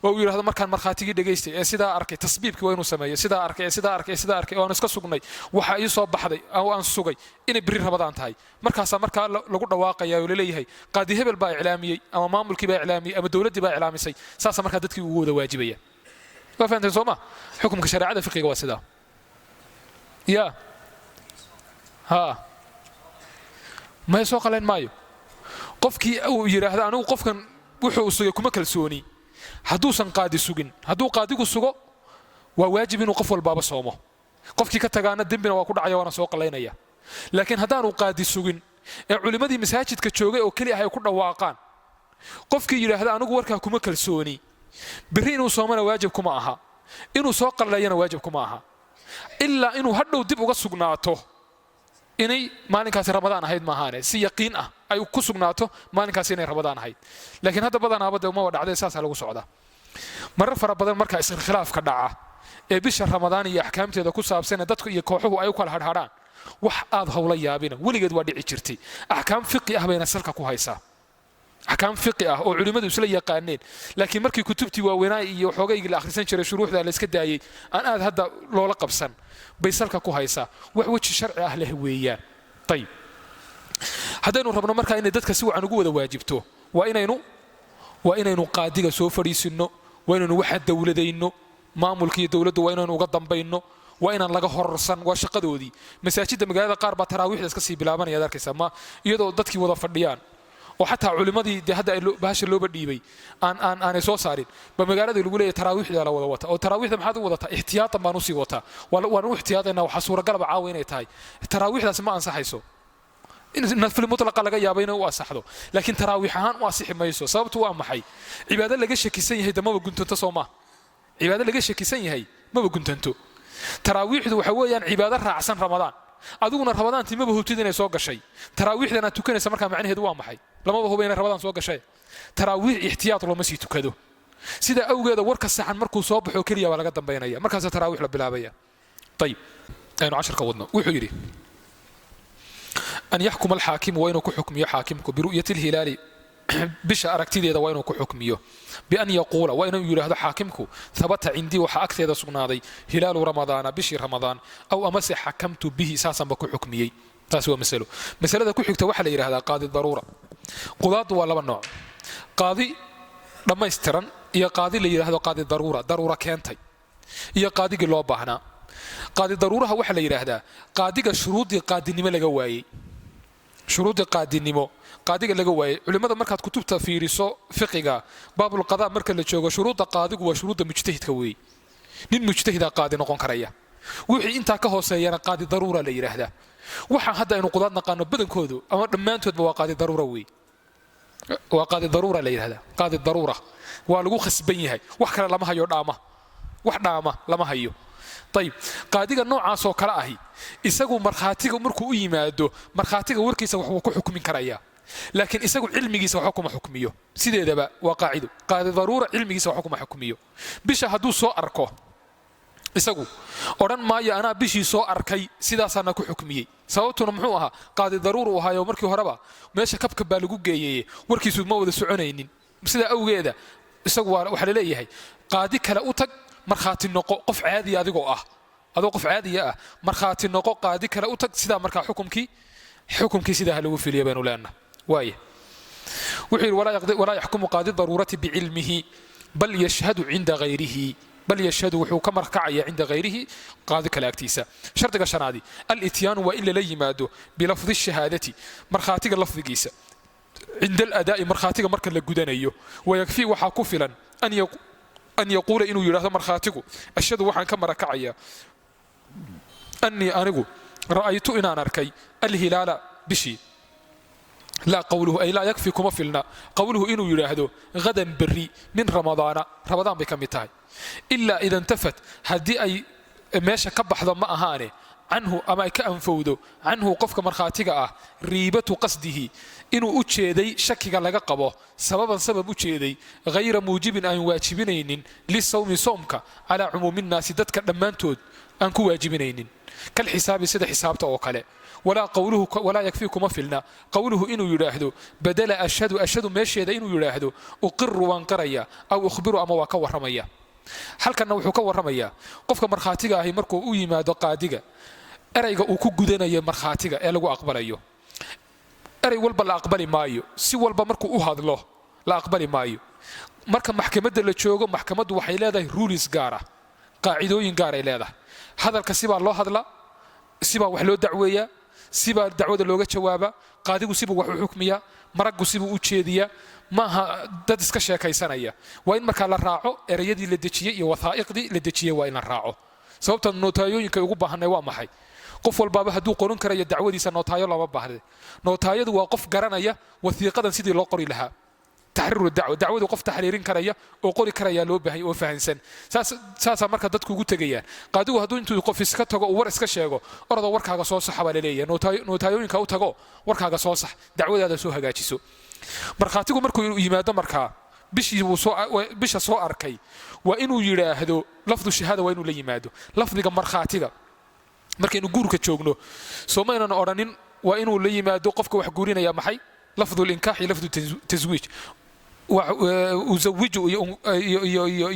oo uu yiraahdo markaan markhaatigii dhageystay ee sidaa arkay tasbiibkii waa inuu sameeyo sidaa arkay oo aan iska sugnay waxa ii soo baxday oo aan sugay inay biri Ramadaan tahay markaa lagu dhawaaqayaa oo leeyahay qaadi hebel baa iclaamiyay ama maamulkii baa iclaamiyay ama dawladii baa iclaamisay saasa markaa dadkii ugu wada waajibaya waa fahanteen Soomaa xukunka shariicada fiqiga waa sidaa ya ha ma soo qaleen maayo qofkii uu yiraahdo anigu qofkan wuxuu sugay kuma kalsooni hadduusan qaadi sugin hadduu qaadigu sugo waa waajib inuu qof walbaaba soomo qofkii ka tagaana dembina waa ku dhacaya waana soo qalaynaya laakiin haddaanu qaadi sugin ee culimadii masaajidka joogay oo keli ah ay ku dhawaaqaan qofkii yiraahdo anigu warkaa kuma kalsooni biri inuu soomana waajib kuma aha inuu soo qalayana waajib kuma aha ilaa inuu hadhow dib uga sugnaato inay maalinkaasi Ramadaan ahayd ma ahaane si yaqiin ah ay ku sugnaato maalinkaasi inay Ramadaan ahayd laakiin hadda badanaaba uma dhacday saas lagu socda marar fara badan marka iskhilaaf ka dhaca ee bisha Ramadaan iyo ahkaamteeda ku saabsan dadku iyo kooxuhu ay u kala hadhadaan wax aad hawla yaabina weligeed waa dhici jirtay ahkaam fiqi ah bayna salka ku haysaa ahkaam fiqi ah oo culimadu isla yaqaaneen laakiin markii kutubtii waaweynaa iyo xoogayga la akhrisan jiray shuruuxda la iska daayay aan aad hadda loola qabsan bay salka ku haysaa wax waji sharci ah leh weeyaan tayib hadaynu rabno markaa inay dadka si wacan ugu wada waajibto waa inaynu qaadiga soo fadhiisino waa inaynu waxa dawladayno maamulka iyo dawladdu waa inaynu uga dambayno waa inaan laga hororsan waa shaqadoodii masaajidda magaalada qaar baa taraawiixda iska sii bilaabanaya arkaysa ma iyadoo dadkii wada fadhiyaan oo xataa culimadii hadda bahasha looba dhiibay aan soo saarin ba magaalada lagu leeyahay taraawiixda la wada wata oo taraawiixda maxaad u wadataa ihtiyaatan baan u sii wataa waan u ihtiyaadayna waxa suuragal ah caawa inay tahay taraawiixdaas ma ansaxayso in nafli mutlaqa laga yaabo inay u asaxdo laakiin taraawiix ahaan u asixi mayso sababtu waa maxay cibaado laga shakisan yahay damaba guntanto Soomaa cibaado laga shakisan yahay maba guntanto taraawiixdu waxa weeyaan cibaado raacsan Ramadaan adiguna Ramadaan timaba hubtid inay soo gashay taraawiixdana tukanaysa markaa macnaheedu waa maxay lamaba hubo inay Ramadaan soo gashay taraawiix ihtiyaad loo ma sii tukado sida awgeeda warka saxan markuu soo baxo kaliya waa laga dambeynaya markaas taraawiix la bilaabaya طيب aynu 10 ka wadno wuxuu yiri an yahkum al-hakim wa inuu ku xukmiyo haakimku bi ru'yati al-hilali bisha aragtideeda waa inuu ku xukmiyo bi an yaqula wa inuu yiraahdo haakimku thabata indi waxa agteeda sugnaaday hilaalu ramadaana bishi ramadaan aw amasi hakamtu bihi saasan ba ku xukmiyay taas waa masalada ku xigta waxa la yiraahdaa qaadi daruura qudaad waa laba nooc qaadi dhammaystiran iyo qaadi la yiraahdo qaadi daruura keentay iyo qaadigi loo baahnaa qaadi daruuraha waxa la yiraahdaa qaadiga shuruudii qaadinimo laga waayay shuruudii qaadinimo qaadiga laga waayay culimada markaad kutubta fiiriso fiqiga baabul qadaa marka la joogo shuruudda qaadigu waa shuruudda mujtahidka weey nin mujtahida qaadi noqon karaya wixii inta ka hooseeyana qaadi daruura la yiraahdaa waxa hadda aynu qudaad naqaano badankoodu ama dhammaantoodba waa qaadi daruura weey waa qaadi daruura la yiraahdaa qaadi daruura waa lagu khasban yahay wax kale lama hayo wax dhaama lama hayo طيب qaadiga noocaas oo kala ahi isagu marxaatiga markuu u yimaado marxaatiga warkiisa wuxuu ku xukmin karaya laakiin isagu cilmigiisa waxa kuma xukmiyo sideedaba waa qaacido qaadi daruura cilmigiisa waxa kuma xukmiyo bisha haduu soo arko isagu oran maayo ana bishii soo arkay sidaasana ku xukmiyay sababtuna muxuu ahaa qaadi daruura uu hayo markii horeba meesha kabka baa lagu geeyay warkiisu ma wada soconaynin sida awgeeda isagu waxa la leeyahay qaadi kale u tag marxaati noqo qof caadi adigoo ah adoo qof caadi ah marxaati noqo qaadi kale u tag sida markaa xukumkii sida lagu fiiliyo baynu leenahay waaye wuxuu wala yahkumu qaadi darurati biilmihi bal yashhadu inda ghayrihi bal yashhadu wuxuu ka markacaya inda ghayrihi qaadi kale agtiisa shartiga shanaadi al-ityan wa illa la yimaado bi lafdhi shahadati marxaatiga lafdigiisa inda al-adaa'i marxaatiga marka la gudanayo wayakfi waxa ku filan أن يقول إنه يراه مرخاتكو أشهد وحن كما ركعيا أني أنغو رأيت إن أركي الهلال بشي لا قوله أي لا يكفي كما فيلنا قوله إنه يراهدو غدا بري من رمضان بكم تاي إلا إذا انتفت هدي أي ماشا كبح ضم أهاني عنه أما كأنفودو عنه قفك مرخاتك ريبة قصده إنه أتشيدي شكك لغا قبو سبب أتشيدي غير موجب أن واجبينين للصوم صومك على عموم الناس دتك لما أنتود أنكو واجبينين كالحساب سيد حسابته وقاله ولا يكفيكم فيلنا قوله إنه يراهدو بدل أشهد ماشي هذا إنه يراهدو أقر وانقريا أو أخبر أما وكور رميا halkan wuxuu ka warramayaa qofka markhaatiga ahi markuu u yimaado qaadiga erayga uu ku gudanayo markhaatiga ee lagu aqbalayo eray walba la aqbali maayo si walba markuu u hadlo la aqbali maayo marka maxkamadda la joogo maxkamaddu waxay leedahay rules gaar ah qaacidooyin gaar ay leedahay hadalka sibaa loo hadla sibaa wax loo dacweeyaa sibaa dacwada looga jawaaba qaadigu sibuu wax u xukmiyaa maraggu sibuu u jeediyaa maaha dad iska sheekaysanaya waa in markaa la raaco erayadii la dejiyey iyo wathaa'iqdii la dejiyey waa in la raaco sababta nootayooyinka ugu baahanay waa maxay qof walbaaba hadduu qoran karayo dacwadiisa nootaayo looma baahday nootaayadu waa qof garanaya wasiiqadan sidii loo qori lahaa تحرير دعوة قف تحريرين كريا وقولي كريا لو بهي وفهنسن ساسا marka dadku ugu tagayaan qaadigu haduu intuu qof iska tago war iska sheego orada warkaaga soo sax wala leeyahay nootayooyinka u tago warkaaga soo sax dacwadaada soo hagaajiso markhaatigu markuu yimaado markaa bisha soo arkay waa inuu yiraahdo lafdu shahada waa inuu la yimaado lafdiga markhaatiga markaynu guurka joogno Soomaaliland oranin waa inuu la yimaado qofka wax guurinaya maxay lafdu al-inkah lafdu tazwiij وزوجه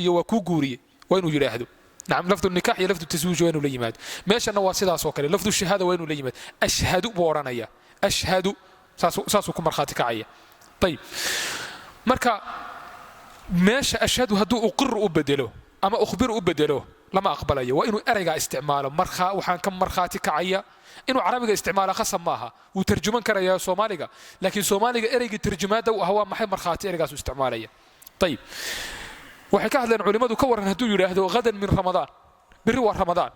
وكوغوري وينو يراهدو نعم لفظ النكاح لفظ التزويج وينو ليماد ماشي انا واسيدا سو كلي لفظ الشهاده وينو ليماد اشهد بورانيا اشهد ساسو كمرخاتي كعيا طيب marka meesha ashhadu haduu uqir u bedelo ama ukhbir u bedelo lama aqbalayo waa inuu erayga isticmaalo waxaan ka markhaati kacaya inuu carabiga isticmaalo khasab maaha uu tarjuman karayaa Soomaaliga laakiin Soomaaliga erayga tarjumaada uu ahaa maxay markhaati eraygaas u isticmaalaya طيب waxay ka hadleen culimadu ka waran haduu yiraahdo gadan min ramadaan biri waa ramadaan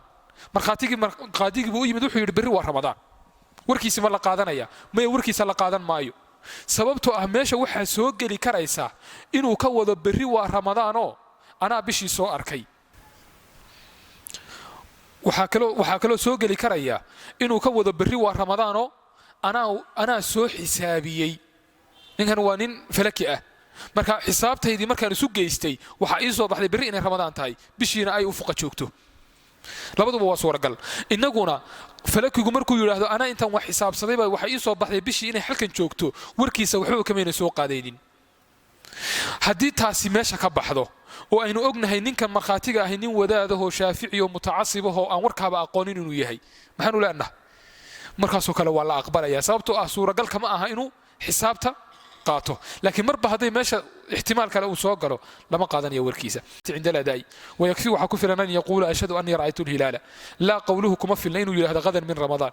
markhaatigii qaadigi buu yimid wuxuu yiri biri waa ramadaan warkiisa ma la qaadanaya ma warkiisa la qaadan maayo sababtoo ah meesha waxa soo gali karaysa inuu ka wado biri waa ramadaan oo ana bishii soo arkay waxaa kaloo soo gali karaya inuu ka wado biri waa ramadaan oo ana soo xisaabiyay ninkan waa nin falaki ah marka xisaabtaydii markaan isu geystay waxa ii soo baxday biri inay ramadaan tahay bishiina ay u fuqa joogto labaduba waa suuragal inaguna falakigu markuu yiraahdo ana intan wax xisaabsaday baa waxa ii soo baxday bishii inay halkan joogto warkiisa wuxuu kameena soo qaadaynin haddii taasi meesha ka baxdo oo aynu ognahay ninkan markhaatiga ah nin wadaadaho shaafici oo mutacassib oo aan warkaaba aqoonin inuu yahay maxaan u leenahay markaasoo kale waa la aqbalaya sababtoo ah suuragal kama aha inuu xisaabta qaato laakiin marba haday meesha ihtimaal kale uu soo galo lama qaadanayo warkiisa عند الاداء ويكفي وحكو فلان ان يقول اشهد اني رايت الهلال لا قوله كما في الليل يرهد غدا من رمضان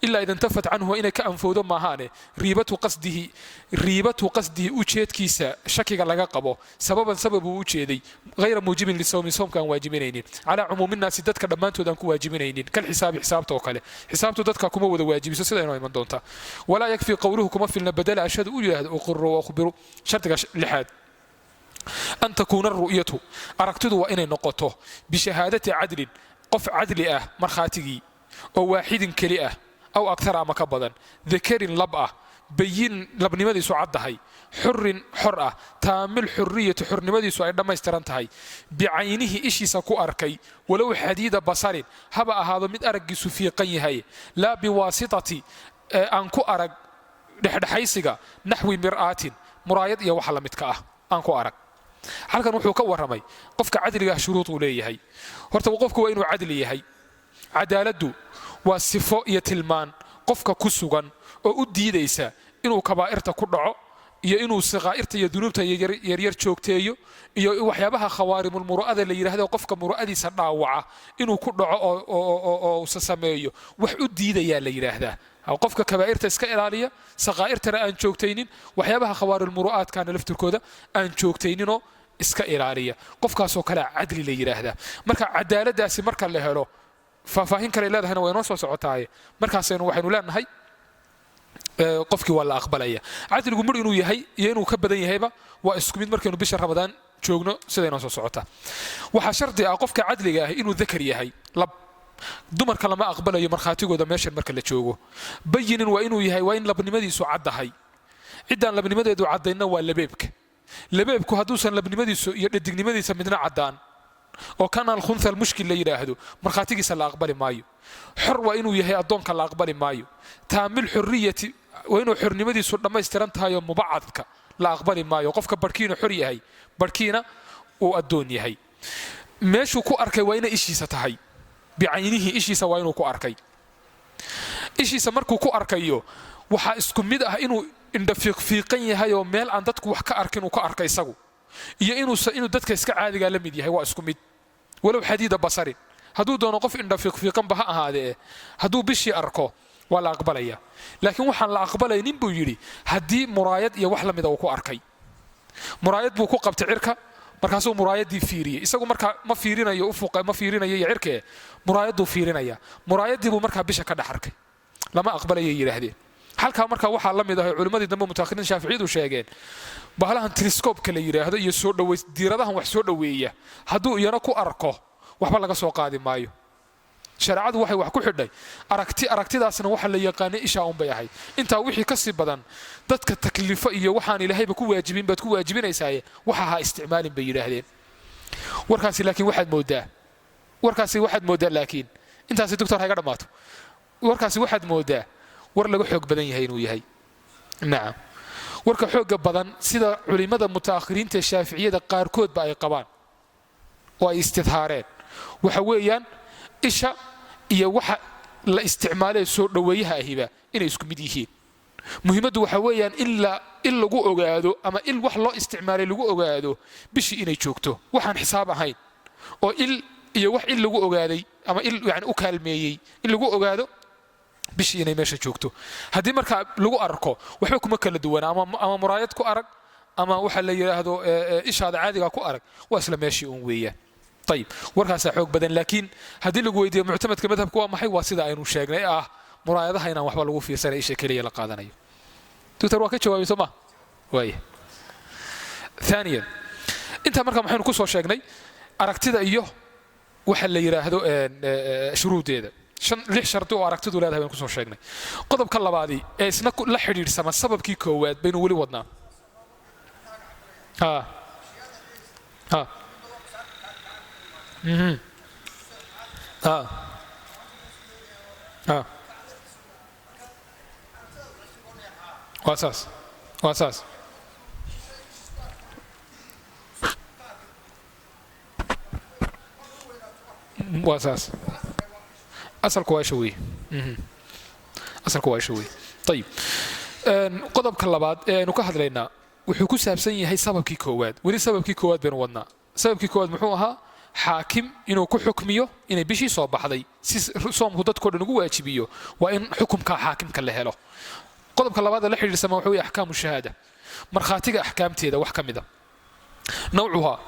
الا اذا انتفت عنه انك انفوده ما هانه ريبته قصده وجهدكيسا شكيغا laga qabo sabab uu jeeday غير موجب للصوم صوم كان واجبينين على عموم الناس dadka dhamaantoodan ku waajibineeyeen kal xisaabto kale xisaabtu dadka kuma wada waajibiso sida inoo iman doonta ولا يكفي قوله كما في بدل اشهد يرهد اقر واخبر شرطك لحاد أن تكون الرؤية أركتد وإن نقطه بشهادة عدل قف عدل مرخاتي أو واحد كلئة أو أكثر مكبدا ذكر لبأة بين لبني مدي سعدهاي حرة تامل حرية حر مدي سعد ما يسترنتهاي بعينه إشي سكو أركي ولو حديد بصر هبأ هذا من أرجس في قيهاي لا بواسطة أنكو أرج دحيسجا نحو مرآة مرايد يا وحلا متكأ أنكو أرج halkan wuxuu ka waramay qofka cadliga shuruud uu leeyahay horta qofku waa inuu cadli yahay cadaaladu waa sifo iyo tilmaan qofka ku sugan oo u diidaysa inuu kabaa'irta ku dhaco iyo inuu saqaa'irta iyo dunuubta yar joogteeyo iyo waxyaabaha khawaarimul muru'ada la yiraahdo qofka muru'adiisa dhaawaca inuu ku dhaco oo sameeyo wax u diidaya la yiraahdaa qofka kabaa'irta iska ilaaliya saqaa'irtana aan joogtaynin waxyaabaha khawaarimul muru'aad kana laftirkooda aan joogtayninoo iska ilaaliya qofkaas oo kala cadli la yiraahdaa marka cadaaladaasi marka la helo faahfaahin kale leedahayna way noo soo socotaay markaasaynu waxaynu leenahay qofkii waa la aqbalaya cadligu mar inuu yahay iyo inuu ka badan yahayba waa isku mid markaynu bisha ramadaan joogno sidayna soo socota waxa shardi ah qofka cadliga ah inuu dakar yahay lab dumarka lama aqbalayo markhaatigooda meeshan marka la joogo bayinin waa inuu yahay waa in labnimadiisu caddahay cidaan labnimadeedu caddayna waa labeebka haduusan labnimadiisu iyo dhadignimadiisa midna caddaan oo kana al-khuntha al-mushkil la yiraahdo markhaatigiisa la aqbali maayo xor waa inuu yahay adoonka la aqbali maayo taamil xurriyati waa inuu xornimadiisu dhammaystiran tahay oo mubacadka la aqbali maayo qofka barkiina xor yahay barkiina uu adoon yahay meeshuu ku arkay waa inay ishiisa tahay bicaynihi ishiisa waa inuu ku arkay ishiisa markuu ku arkayo waxa isku mid ah inuu indha fiiqan yahay oo meel aan dadku wax ka arkin uu ka arkay isagu iyo inuu dadka iska caadiga la mid yahay waa isku mid walow xadiida basarin hadduu doono qof indha fiiqan ba ha ahaadee hadduu bishii arko waa la aqbalaya laakiin waxaan la aqbalaynin buu yidhi haddii muraayad iyo wax la mida uu ku arkay muraayad buu ku qabtay cirka markaasuu muraayadii fiiriyey isagu markaa ma fiirinayo ufuqa ma fiirinayo iyo cirkee muraayaduu fiirinaya muraayadii buu markaa bisha ka dhex arkay lama aqbalayay yidhaahdeen halkaa markaa waxaa la mid ahay culimmadii dambe mutaakhirin shaaficiyadu sheegeen bahalahan telescope-ka la yidhaahdo iyo soo dhaweys diiradahan wax soo dhoweeya hadduu iyana ku arko waxba laga soo qaadi maayo shareecadu waxay wax ku xidhay aragtidaasna waxa la yaqaanay ishaa un bay ahayd intaa wixii ka sii badan dadka takliifo iyo waxaan ilaahayba ku waajibin baad ku waajibinaysaaye waxa ha isticmaalin bay yidhaahdeen warkaasi waxaad mooddaa laakiin intaasi doctor hayga dhammaato warkaasi waxaad mooddaa war laga xoog badan yahay inuu yahay nacam warka xooga badan sida culimada mutaakhiriinta shaaficiyada qaarkoodba ay qabaan oo ay istidhaareen waxa weeyaan isha iyo waxa la isticmaalay soo dhaweeyaha ahiba inay isku mid yihiin muhiimaddu waxa weeyaan in lagu ogaado ama il wax loo isticmaalay lagu ogaado bishii inay joogto waxaan xisaab ahayn oo il iyo wax il lagu ogaaday ama il yani u kaalmeeyey in lagu ogaado bishii inay meesha joogto haddii markaa lagu arko waxba kuma kala duwana ama muraayad ku arag ama waxa la yidhaahdo ishaada caadiga ku arag waa isla meeshii uun weeyaan طيب warkaasaa xoog badan laakiin haddii lagu weydiiyo muctamadka madhabka waa maxay waa sida aynu sheegnay ah muraayadaha inaan waxba lagu fiirsanay isha keliya la qaadanayo doctor waa ka jawaabay soo ma waaya ثانيا intaa markaa maxaynu ku soo sheegnay aragtida iyo waxa la yiraahdo shuruudeeda lix sharti oo aragtidu leedahay baynu ku soo sheegnay qodobka labaadi ee isna la xidhiidhsama sababkii koowaad baynu weli wadnaa واساس أصلك واشوي طيب قضب كلابات نكهد لنا وحكو سابسن يهي سببكي كواد ولي سببكي كواد بين ودنا سببكي كواد محوها حاكم إنه كحكميه إنه بشي صوب حدي صوم هدات كود نجوا واجبيه وإن حكم كحاكم كله له قضب كلابات اللي حجر سما وحوي أحكام الشهادة مرخاتك أحكام تيدا وحكم ذا نوعها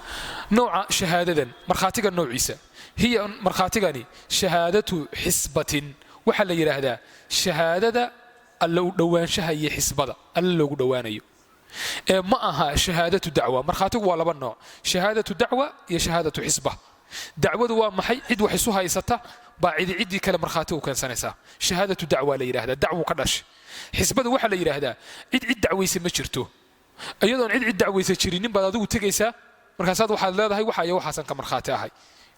نوع شهادة مرخاتك النوع عيسى هي مرخاتك شهادة حسبة وحل يرى هذا شهادة اللو دوان شهي حسبة اللو دوانيو معها شهادة دعوة مرخاتك ولا بالنوع شهادة دعوة هي شهادة حسبة دعوة ومحي عد وحسوها يستا بعد عدي كلام مرخاتك وكان سنسا شهادة دعوة لا يرى هذا دعوة قداش حسبة وحل يرى هذا عد دعوة يسمى شرته أيضا عد دعوة يسجرين بعد ذو تجيسا مرخات وحل هذا هي وحيا وحسن كمرخاتها هاي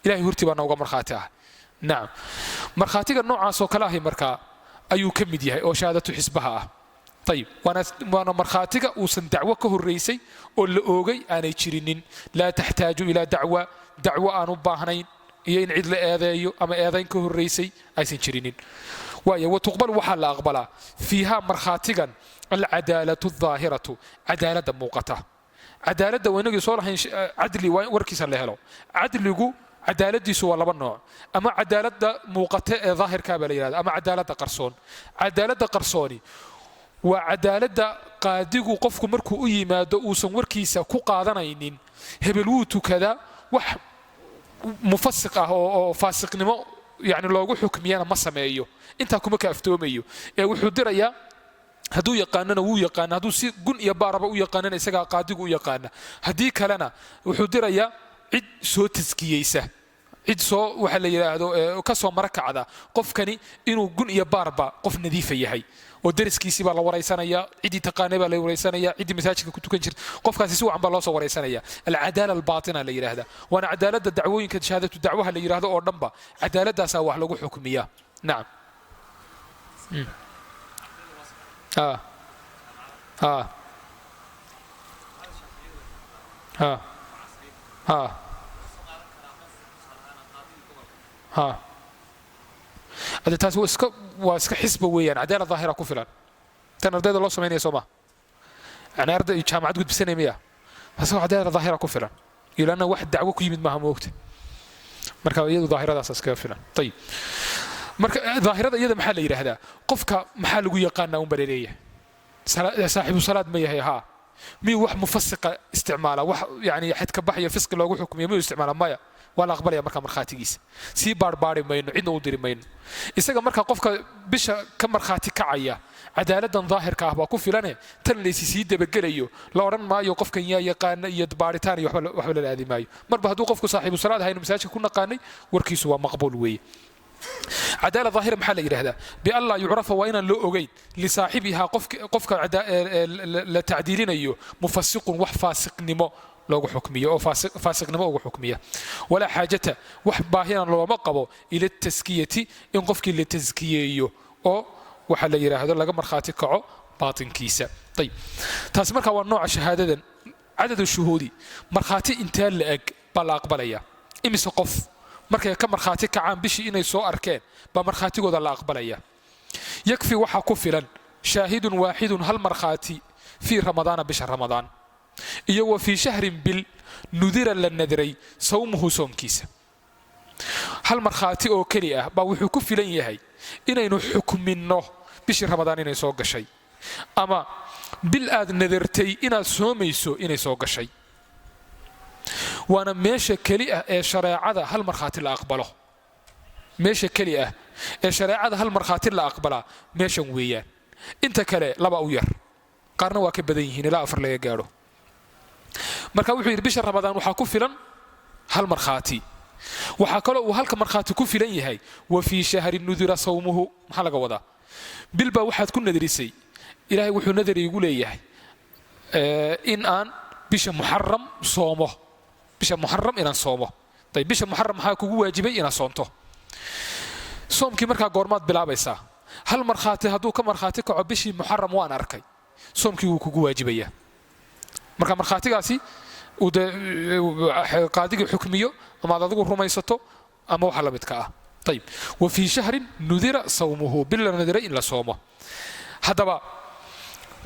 إلهي هرتي بنا وقا مرخاتها نعم مرخاتك النوع سوكلاهي مركا أيو كمديها أو شهادة حسبها طيب وانا مرخاتك وسن دعوة كهريسي أول أوغي أنا يشرينين لا تحتاج إلى دعوة أنا باهنين ين عيد لآذايو أما آذين كهريسي أي سنشرينين وتقبل وحال أقبلها فيها مرخاتك العدالة الظاهرة عدالة موقتة عدالة وينك يصورها عدلي وركيس الله له عدلي عدالة دي سوى لبا نوع أما عدالة موقتة ظاهر كابلي أما عدالة قرصون عدالة قرصوني وعدالة قادقو قفكو مركو يمادو وسن وركيسا كو قادناينين هبلوتو كذا وح مفسقة أو فاسق نمو يعني لوغو حكميانا ما سمايو انتا كما كافتوميو وحو ديريا هدو يقاننا وو يقانا هدو سي قن يباربا وو يقاننا إساقا قادقو يقانا هدي كالنا وحو ديريا عد سو تزكييسا عد سو وحا لا يراهدو كسو مركعدا قفكني انو قن يباربا قف نظيفة يحي oo dariskiisii baa la waraysanaya cidii taqaanay baa la waraysanaya cidii masaajidka ku tukan jirtay qofkaasi si wacan baa loo soo waraysanaya alcadaala albaatina la yiraahdaa waana cadaaladda dacwooyinka shahaadatu dacwaha la yiraahdo oo dhanba cadaaladdaas wax lagu xukmiyaa nacam هذا تاس واسك حسبه ويان عدالة ظاهرة كفلا تن أرداد الله سمعني سوما أنا أرد جامعة قد بسنة مياه بس هو عدالة ظاهرة كفلا يقول أنا واحد دعوة يمد معها موقت مركا يد ظاهرة أساس كفلا طيب مركا ظاهرة يد محل يره هذا قفك محل ويقانا ومبررية صاحب صلاة مياه ها مي وح مفسق استعماله وح يعني حد كبحية فسق لو حكم يمي استعماله مايا ولا أقبل يا مركا مرخاتيس سي بارباري ماينو عندنا ودري ماينو إسقى مركا قفك بش كم مرخاتي كعيا عدالة ظاهر كهبا كوفي لنا تنلي سيد بجريو لورن ما يوقف كنيا يقان يدباري تاني وحول هذه مايو مر بهدو قفك صاحب الصلاة هاي المساجد كنا قاني وركيسوا مقبول وي عدالة ظاهرة محل يره هذا بالله يعرف وين لو أوجين لصاحبها قفك لتعديلين أيو مفسق وفاسق نمو لوجو حكمية أو فاسق نمو لوجو حكمية ولا حاجته وحباهنا لو ما قبوا إلى التزكية إن قفك للتزكية أو وحل يره هذا لقى مرخاتك أو باطن كيسة طيب تاسمرك هو النوع شهادة عدد الشهود مرخاتي انتهى لأج بلا أقبلية إمس قف markay ka marxaati kacaan bishii inay soo arkeen ba marxaatigooda la aqbalaya yakfi waxa ku filan shaahidun waahidun hal marxaati fi ramadaan bisha ramadaan iyo wa fi shahrin bil nudira lan nadray sawmuhu soomkiisa hal marxaati oo kali ah ba wuxuu ku filan yahay inaynu xukmino bishii ramadaan inay soo gashay ama bil aad nadartay inaad soomayso inay soo gashay وانا ماشي كليئة شريعة هل مرخاتي لا أقبله ماشي كليئة شريعة هل مرخاتي لا أقبله ماشي ويان انت كلي لبا وير قارنا واكب بديهين لا أفر لي قالوا مركا وحير بشر رمضان وحا كفلا هل مرخاتي وحا كلو وهل كمرخاتي كفلا يهي وفي شهر النذر صومه محل قوضا بالبا وحا تكون ندريسي إلهي وحو ندري يقول يهي إن آن بش محرم صومه بش محرم إن صومه طيب بش محرم حاكو واجبي إن صومته صومك مركا قورمات بلا بيسا هل مرخاتي هدو كمرخاتي كعب بشي محرم وانا أركي صومك وكو واجبية مركا مرخاتي قاسي وده قادق حكميه أما ضدقو رميسته أما وحلا بتكاه طيب وفي شهر نذر صومه بلا نذر إلا صومه هذا بقى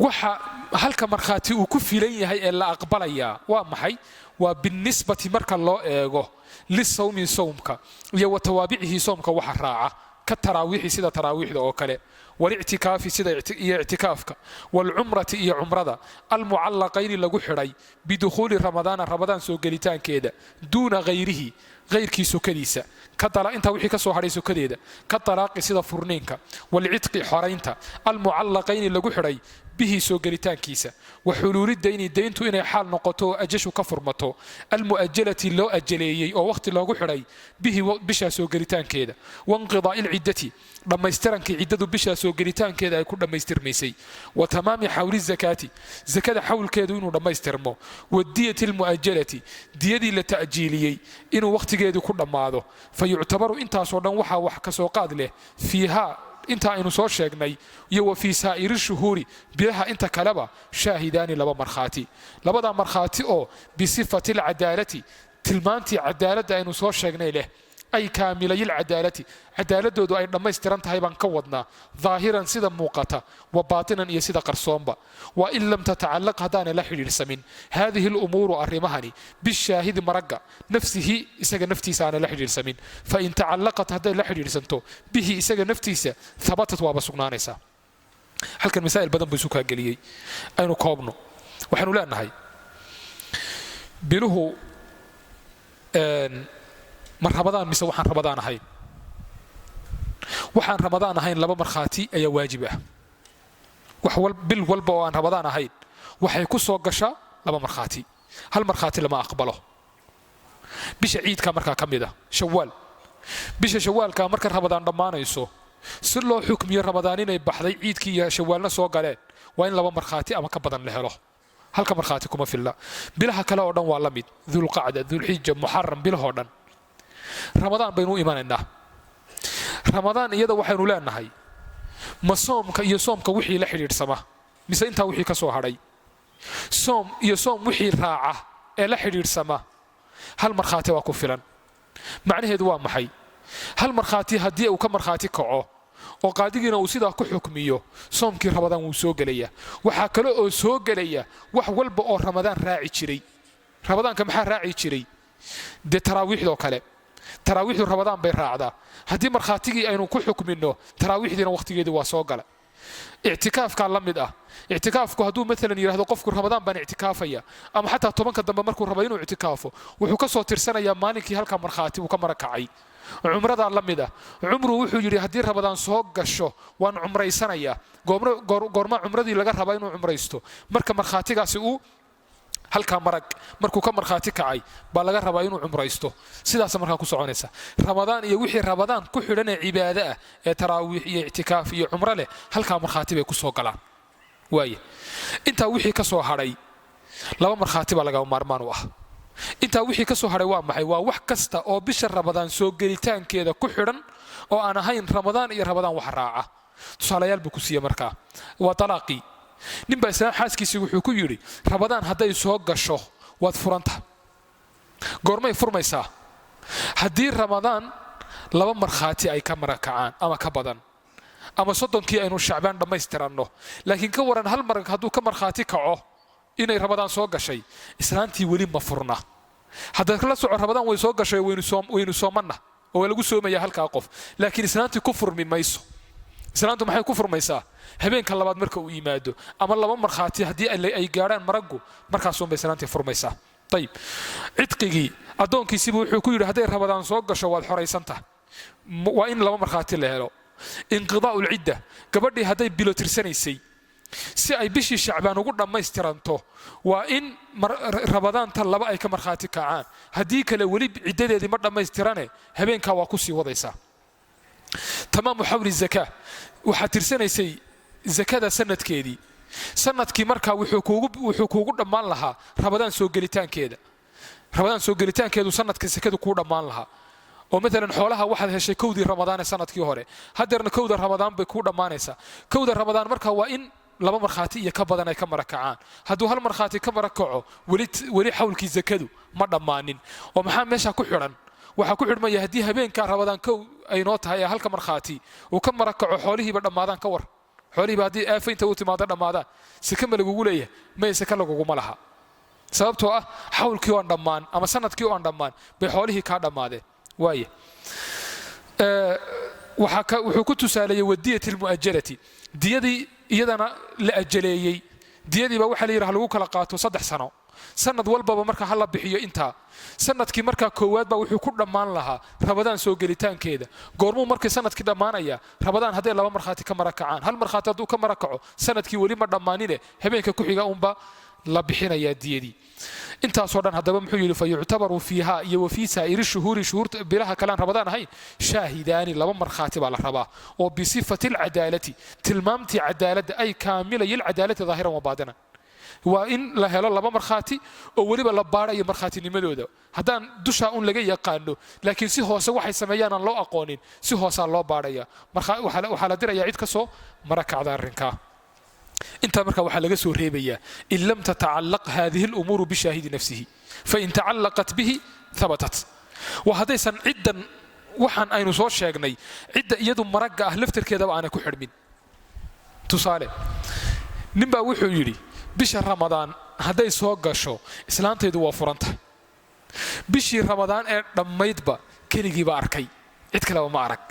waxa halka marxaati uu ku filan yahay ee la aqbalaya waa maxay waa binisbati marka loo eego lisawmi sawmka iyo watawaabihi sawmka waxa raaca ka taraawiixi sida taraawiixda oo kale والاعتكاف سيدا اعتكافك والعمرة إيا عمرة المعلقين لغو حري بدخول رمضان سو غليتان كيدا دون غيره غير كيسو كديسة كطلاق انت وحي كسو حريسو كديدا كطلاق سيدا فرنينك والعتق حرينتا المعلقين لغو حري به سو غليتان كيسة وحلول الدين دينتو إني حال نقطو أجشو كفرمتو المؤجلة لو أجليي أو وقت لغو حري به بشا سو غليتان كيدا وانقضاء العدة لما يسترنك عدد بشا سو غليتان كيدا يكون لما يسترميسي وتمام حول الزكاة زكاة حول كيدو لما يسترمو والدية المؤجلة ديدي لتأجيليي إنو وقت كيدو كل ماذا فيعتبر انتا صورنا وحا كسوقاد له فيها inta aynu soo sheegnay iyo wa fi saa'ir shuhuri biha inta kalaba shaahidani laba marxaati labada marxaati oo bi sifati al-adalati tilmaanti cadaalada aynu soo sheegnay leh ay kaamilay al-adalati cadaaladoodu ay dhameystiran tahay baan ka wadnaa dhaahiran sida muuqata wa baatinan iyo sida qarsoonba wa in lam tata'allaq hadana la xiriirsamin hadhihi al-umuru arrimahani bishaahid maraga nafsihi isaga naftiisa aan la xiriirsamin fa in ta'allaqat hada la xiriirsanto bihi isaga naftiisa thabatat wa basugnaanaysa halkan masaa'il badan buu suka galiyay aynu koobno waxaanu leenahay biluhu mar Ramadaan mise waxaan Ramadaan ahayn waxaan Ramadaan ahayn laba marxaati ayaa waajib ah wax bil walba oo aan Ramadaan ahayn waxay ku soo gashaa laba marxaati hal marxaati lama aqbalo bisha ciidka marka kamida shawaal bisha shawaalka marka Ramadaan dhamaanayso si loo xukmiyo ramadaan inay baxday ciidkii iyo shawaalna soo galeen waa in laba markhaati ama ka badan la helo halka markhaati kuma filla bilaha kale oo dhan waa la mid dulqacda dulxija muxaram bilahoo dhan ramadaan baynu u imanaynaa ramadaan iyada waxaynu leenahay ma soomka iyo soomka wixii la xidhiidhsama mise intaa wixii ka soo hadhay soom iyo soom wixii raaca ee la xidhiidhsama hal markhaati waa ku filan macnaheedu waa maxay hal markhaati haddii uu ka markhaati kaco oo qaadigiina uu sidaa ku xukmiyo soomkii ramadaan wuu soo gelaya waxaa kale oo soo gelaya wax walba oo ramadaan raaci jiray ramadaanka maxaa raaci jiray dee taraawiixdoo kale taraawiixdu ramadaan bay raacdaa haddii markhaatigii aynu ku xukmino taraawiixdiina wakhtigeedii waa soo gala ictikaafkaa la mid ah ictikaafku hadduu maalan yidhahdo qofku ramadaan baan ictikaafaya ama xataa 10ka dambe markuu rabo inuu ictikaafo wuxuu ka soo tirsanayaa maalinkii halkaa markhaati uu ka marakacay cumradaa la mid ah cumru wuxuu yidhi haddii ramadaan soo gasho waan cumraysanayaa goorma cumradii laga rabaa inuu cumraysto marka markhaatigaasi uu halkaa marag markuu ka markhaati kacay baa laga rabaa inuu cumraysto sidaas markaa ku soconaysa ramadaan iyo wixii ramadaan ku xidhan ee cibaado ah ee taraawiix iyo ictikaaf iyo cumro leh halkaa markhaati bay ku soo galaan waaye intaa wixii ka soo hadhay laba markhaati baa laga maarmaan u ah intaa wixii ka soo hadhay waa maxay waa wax kasta oo bisha ramadaan soo gelitaankeeda ku xidhan oo aan ahayn ramadaan iyo ramadaan wax raaca tusaalayaal buu ku siiye markaa waa talaaqii nin baa islaam xaaskiisii wuxuu ku yidhi ramadaan hadday soo gasho waad furanta goormay furmaysaa haddii ramadaan laba markhaati ay ka marakacaan ama ka badan ama 30kii aynu shacbaan dhammaystiranno laakiin ka waran hal marag hadduu ka markhaati kaco inay ramadaan soo gashay islaantii weli ma furna hadda la soco ramadaan way soo gashay waynu soomanna oo lagu soomaya halkaa qof laakiin islaantii ku furmi mayso islaantu maxay ku furmaysaa habeenka labaad marka uu yimaado ama laba markhaati haddii ay gaadhaan maragu markaasuunbay islaantii furmaysaa ayib cidqigii addoonkiisiibu wuxuu ku yidhi hadday ramadaan soo gasho waad xoraysantaha waa in laba markhaati la helo inqidaa'u lcidda gabadhii hadday bilo tirsanaysay si ay bishii shacbaan ugu dhammaystiranto waa in ramadaanta laba ay ka markhaati kacaan haddii kale weli ciddadeedii ma dhammaystirane habeenkaa waa ku sii wadaysaa tamaamu xawli zakaa waxaad tirsanaysay zakada sanadkeedii sanadkii markaa wuxuu kuugu dhammaan lahaa ramadaan soo gelitaankeedu sanadka zakadu kuu dhammaan lahaa oo maalan xoolaha waxaad heshay kowdii ramadaan ee sanadkii hore haddeerna kowda ramadaan bay kuu dhammaanaysaa kowda ramadaan markaa waa in laba markhaati iyo ka badan ay ka marakacaan hadduu hal markhaati ka marakaco weli xawlkii zakadu ma dhammaanin oo maxaa meesha ku xidhan waxaa ku xidhmaya haddii habeenkaa ramadaan kow ay noo tahay ee halka markhaati uu ka marakaco xoolihiiba dhammaadaan ka war xoolihiiba haddii aafaynta u timaado dhammaadaan seke ma lagugu leeyahay maya seke laguguma laha sababtoo ah xawlkii oan dhammaan ama sanadkii oan dhammaan bay xoolihii kaa dhammaadeen waaye wuxuu ku tusaaleeyey wadiyati lmu'ajalati diyadii iyadana la ajaleeyey diyadiiba waxaa la yidhaha lagu kala qaato 3 sano sanad walbaba marka hala bixiyo intaa sanadkii markaa koowaad baa wuxuu ku dhammaan lahaa ramadaan soo gelitaankeeda goormuu markii sanadkii dhammaanaya ramadaan hadday laba markhaati ka marakacaan hal markhaati hadduu ka marakaco sanadkii weli ma dhammaanine habeenka ku xiga unba la bixinayaa diyadii intaasoo dhan haddaba muxuu yidhi fayuctabaru fiiha iyo wafii saa'iri shuhuuri shuhuurta bilaha kalean ramadaan ahayn shaahidaani laba markhaati baa la rabaa oo bisifati alcadaalati tilmaamtii cadaaladda ay kaamilaya alcadaalati daahiran wa baatinan waa in la helo laba markhaati oo weliba la baadhayo markhaatinimadooda haddaan dushaa un laga yaqaano laakiin si hoose waxay sameeyaan aan loo aqoonin si hoosaa loo baadhaya waxaa la dirayaa cid ka soo marakacda arrinkaa intaa markaa waxaa laga soo reebayaa in lam tatacallaq hadihi alumuuru bishaahidi nafsihi fain tacallaqat bihi habatat waa haddaysan ciddan waxaan aynu soo sheegnay cidda iyadu maragga ah laftarkeedaba aanay ku xidhmin tusaale ninbaa wuxuu yidhi bisha ramadaan hadday soo gasho islaantaydu waa furanta bishii ramadaan ee dhammaydba keligiiba arkay cid kaleba ma arag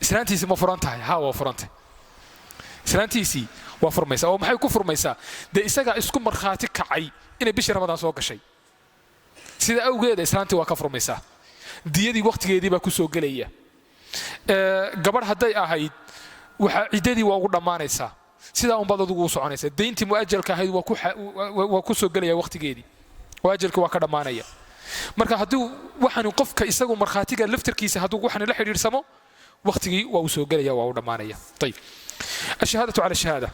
islaantiisii ma furan tahay haa waa furantay islaantiisii waa furmaysaa oo maxay ku furmaysaa dee isagaa isku markhaati kacay inay bishii ramadaan soo gashay sida awgeeda islaantii waa ka furmaysaa diyadii wakhtigeedii baa ku soo gelaya gabadh hadday ahayd waxaa ciddadii waa ugu dhammaanaysaa sidaa unbaad adugu u soconaysa dayntii mu'ajalka ahayd waa ku soo gelaya wakhtigeedii mu'ajalkii waa ka dhammaanaya marka haddii waxaan qofka isagu markhaatiga laftarkiisa hadduu waxaan la xidhiidhsamo waqtigii waa uu soo gelaya waa uu dhamaanaya tayib ashhadatu ala shahada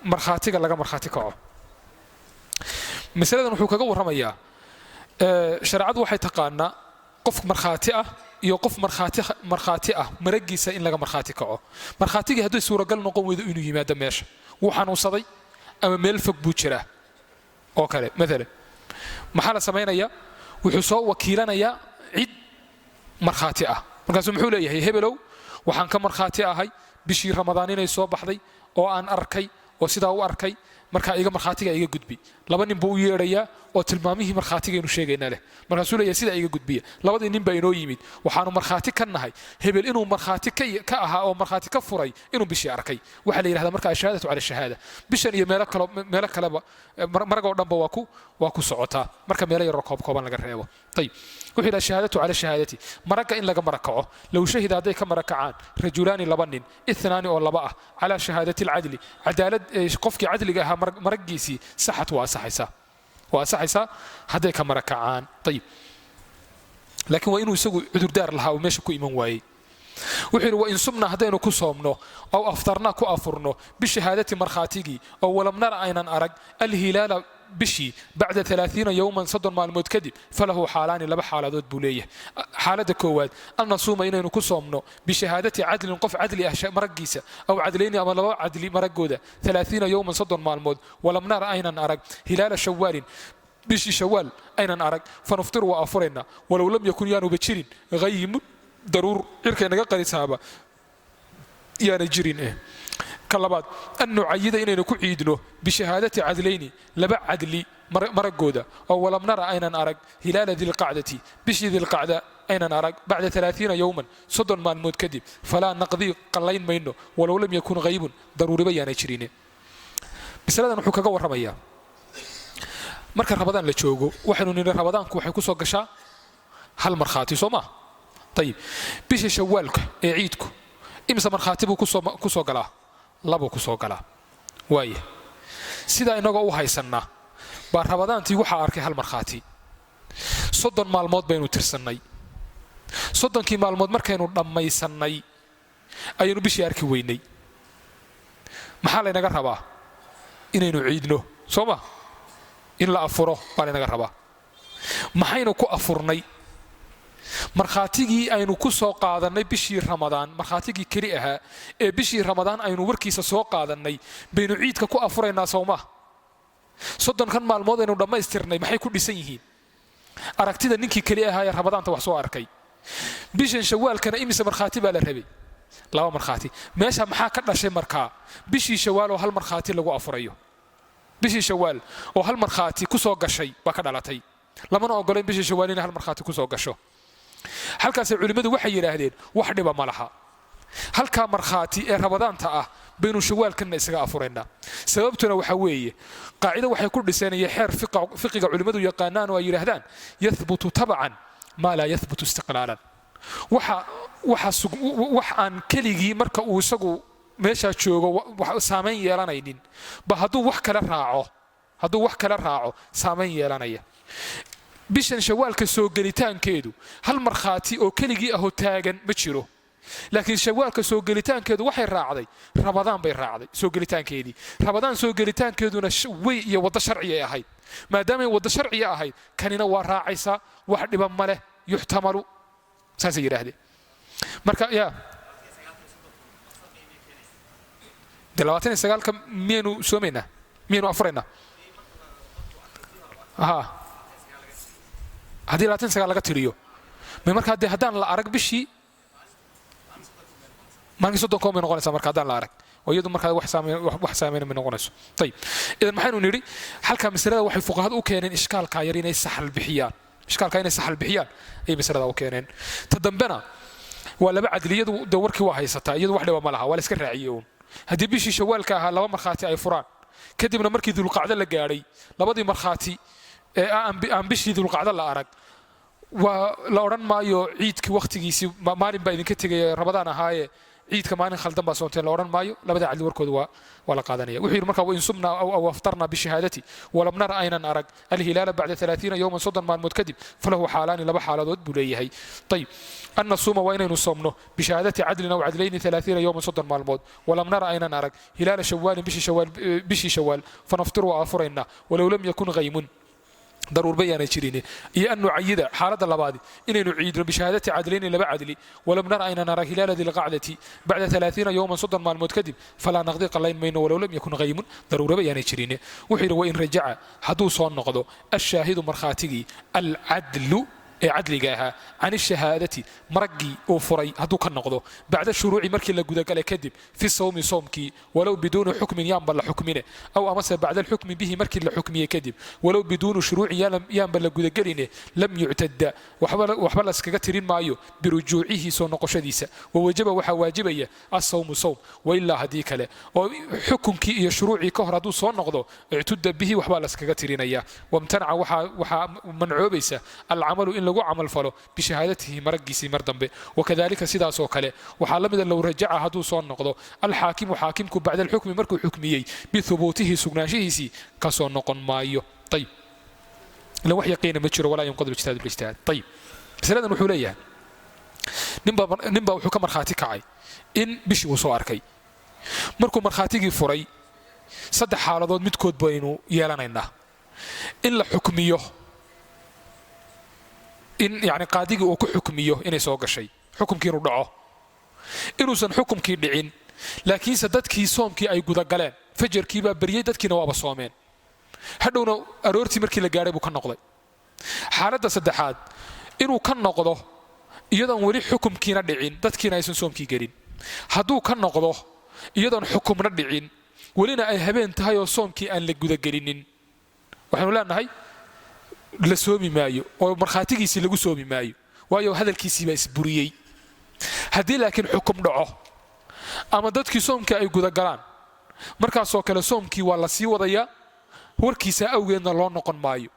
markhaatiga laga markhaati kaco masaladan wuxuu kaga warramayaa sharciyadu waxay taqaanaa qof markhaati ah iyo qof markhaati ah maragiisa in laga markhaati kaco markhaatigii haddii suuragal noqon weydo inuu yimaado meesha wuu xanuunsaday ama meel fog buu jiraa oo kale mesela maxaa la samaynayaa wuxuu soo wakiilanayaa cid markhaati ah markaasuu muxuu leeyahay hebelow waxaan ka markhaati ahay bishii ramadaan inay soo baxday oo aan arkay oo sidaa u arkay marka iga markhaatiga iga gudbi laba nin buu u yeedhayaa oo tilmaamihii markhaatigeenu sheegaynaa leh markaasuu leeyahay sidaa iga gudbiya labadii nin baa inoo yimid waxaanu markhaati ka nahay hebel inuu markhaati ka ahaa oo markhaati ka furay inuu bishii arkay waxaa la yidhahdaa marka ashahaadatu cala shahaada bishan iyo meelo kaleba maragoo dhanba waa ku socotaa marka meelo yaroo kooban laga reebo ayib wuxuu yidhaha shahaadatu cala shahaadati maragga in laga marakaco low shahida hadday ka marakacaan rajulaani laba nin ithnaani oo laba ah calaa shahaadati alcadli cadaalad qofkii cadliga ahaa maraggiisii saxat waa asaxaysaa hadday ka marakacaan ayib laakiin waa inuu isagu cudurdaar lahaa uu meesha ku iman waayey wuxuu yidhi wain sumna haddaynu ku soomno aw aftarna ku afurno bishahaadati markhaatigii oo walam nara aynan arag alhilaala bishii bacda 30 yowman 30 maalmood kadib falahu xaalaani laba xaaladood buu leeyahay xaaladda koowaad an nasuuma inaynu ku soomno bishahaadati cadlin qof cadli ah maraggiisa aw cadlayni ama laba cadli maragooda 30 yowman 30 maalmood walam nara aynan arag hilaala shawaalin bishii shawaal aynan arag fanuftir waa afurayna walow lam yakun yaanuba jirin haymun daruur cirkay naga qarisaaba yaana jirin كلابات أنه عيدا إننا كعيدنه بشهادة عدلين لبع عدلي مرقودة أو ولم نرى أين نرى هلال ذي القعدة بشي ذي القعدة أين نرى بعد 30 يوما صدر ما الموت كذب فلا نقضي قلين منه ولو لم يكن غيب ضروري بيان يشرينه بسلا نحكي جوار رميا مركز رمضان لتشوجو وحنو نرى رمضان كوحي كوسو قشا هل مرخاتي صوما طيب بشي شوالك عيدك إمسا مرخاتبه كوسو قلا labo ku soo gala waaye sida inaga u haysanaa baa rabadaantii waxa arkay hal markhaati 30 maalmood baynu tirsanay 30kii maalmood markaynu dhammaysanay ayaynu bishii arki weynay maxaa la inaga rabaa inaynu ciidno sooma in la afuro baa la inaga rabaa maxaynu ku afurnay markhaatigii aynu ku soo qaadanay bishii ramadaan markhaatigii kali ahaa ee bishii ramadaan aynu warkiisa soo qaadanay baynu ciidka ku afuraynaa sooma 30 kan maalmood aynu dhamaystirnay maxay ku dhisan yihiin aragtida ninkii kali ahaa ee ramadaanta wax soo arkay bishan shawaalkana imise markhaati baa la rabay laba markhaati meesha maxaa ka dhashay markaa bishii shawaal oo hal markhaati lagu afurayo bishii shawaal oo hal markhaati ku soo gashay baa ka dhalatay lamana ogoleen bishii shawaal in hal markhaati ku soo gasho halkaas culimadu waxay yiraahdeen wax dhiba ma laha halka markhaati ee rabadaanta ah baynu shawaalkan isaga afurayna sababtuna waxa weeye qaacida waxay ku dhisanayeen xeer fiqiga culimadu yaqaanaan oo ay yiraahdaan yathbutu tab'an ma la yathbutu istiqlalan wax aan keligii marka uu isagu meesha joogo wax saameyn yeelanaynin ba hadduu wax kala raaco saameyn yeelanaya bishan shawaalka soo gelitaankeedu hal markhaati oo keligii ah oo taagan ma jiro laakiin shawaalka soo gelitaankeedu waxay raacday ramadaan bay raacday soo gelitaankeedii ramadaan soo gelitaankeeduna way iyo wada sharci ay ahayd maadaama ay wada sharci ahayd kanina waa raacaysa wax dhiban ma leh yuhtamalu saasay yiraahdeen marka yaa 29 ka miinu soomayna miinu afurayna haddii 29 laga tiriyo ma marka haddaan la arag bishii maalintii 30 koomay noqonaysaa marka haddaan la arag oo iyadu marka wax saameyn ma noqonayso tayib idan maxaynu niri halka masalada waxay fuqahadu u keeneen ishkaalka yar inay saxal bixiyaan ay masalada u keeneen tadambana waa laba cadliyadu dawarkii waa haysataa iyadu wax dhiba ma laha waa la iska raaciyeen haddii bishii shawaalka ahaa laba markhaati ay furaan kadibna markii dulqacdo la gaadhay labadii markhaati aan bishii dulqacdo la arag waa la odhan maayo ciidkii waqtigiisii maalin baa idinka tegaya ramadaan ahaaye ciidka maalin khaldan baa soonteen la odhan maayo labada cadli warkooda waa la qaadanaya wuxuu yidhi markaa wain sumnaa aw aftarnaa bishahaadati walam nara aynan arag alhilaala bacda 30 yowman 30 maalmood kadib falahu xaalaani laba xaaladood buu leeyahay ayib an nasuuma waa inaynu soomno bishahaadati cadlin aw cadlayni 30 yowman 30 maalmood walam nara aynan arag hilaala shawaalin bishii shawaal fanaftir waa afuraynaa walow lam yakun haymun ضرور بيانا جريني إيه أنه عيدا حالة اللبادي إنه نعيد بشهادة عدلين لبا عدلي ولم نرى أن نرى هلال ذي القعدة بعد 30 يوما صدر مع المتكذب فلا نقضي قلين منه ولو لم يكن غيم ضرور بيانا جريني وحير وإن رجع حدوث النقض الشاهد مرخاتي العدل عدل جاها عن الشهادة مرقي أو فري هدوك النقض بعد الشروع مركي لجودة قال كذب في الصوم صومكي ولو بدون حكم ينبل حكمنا أو أمس بعد الحكم به مركي لحكمية كذب ولو بدون شروع ينبل جودة قالينه لم يعتد وحبل اسكترين معيو برجوعه صون قشديسة ووجب وحواجبية الصوم صوم وإلا هديك له وحكم كي شروعي كهردو صون نقضه اعتد به وحبل اسكترين إياه وامتنع وح منعوبيسه العمل إن لو عمل فلو بشهادته مرقيسي مردنبه وكذلك سيدا سوكله وحالمدا لو رجع هدو صون نقضه الحاكم وحاكمك بعد الحكم مركو حكميي بثبوته سغناشيسي كصون نقن مايو طيب لو وحي يقين مجر ولا ينقض بالاجتهاد طيب سلاده وحوليه نمبا وحو كمرخاتي كعي ان بشي وسو arkay markuu markhaatigii furay saddex xaaladood midkood baynu yeelanaynaa in la xukmiyo in yani qaadiga uu ku xukmiyo inay soo gashay xukumkii inuu dhaco inuusan xukumkii dhicin laakiinse dadkii soomkii ay guda galeen fajarkii baa bariyay dadkiina waaba soomeen hadhowna aroortii markii la gaaray buu ka noqday xaaladda saddexaad inuu ka noqdo iyadoon weli xukumkiina dhicin dadkiina aysan soomkii gelin hadduu ka noqdo iyadoon xukumna dhicin welina ay habeen tahay oo soomkii aan la gudagelinin waxaanu leenahay la soomi maayo oo markhaatigiisii lagu soomi maayo waayo hadalkiisii baa isburiyey haddii laakiin xukum dhaco ama dadkii soomkii ay guda galaan markaasoo kale soomkii waa la sii wadayaa warkiisa awgeedna loo noqon maayo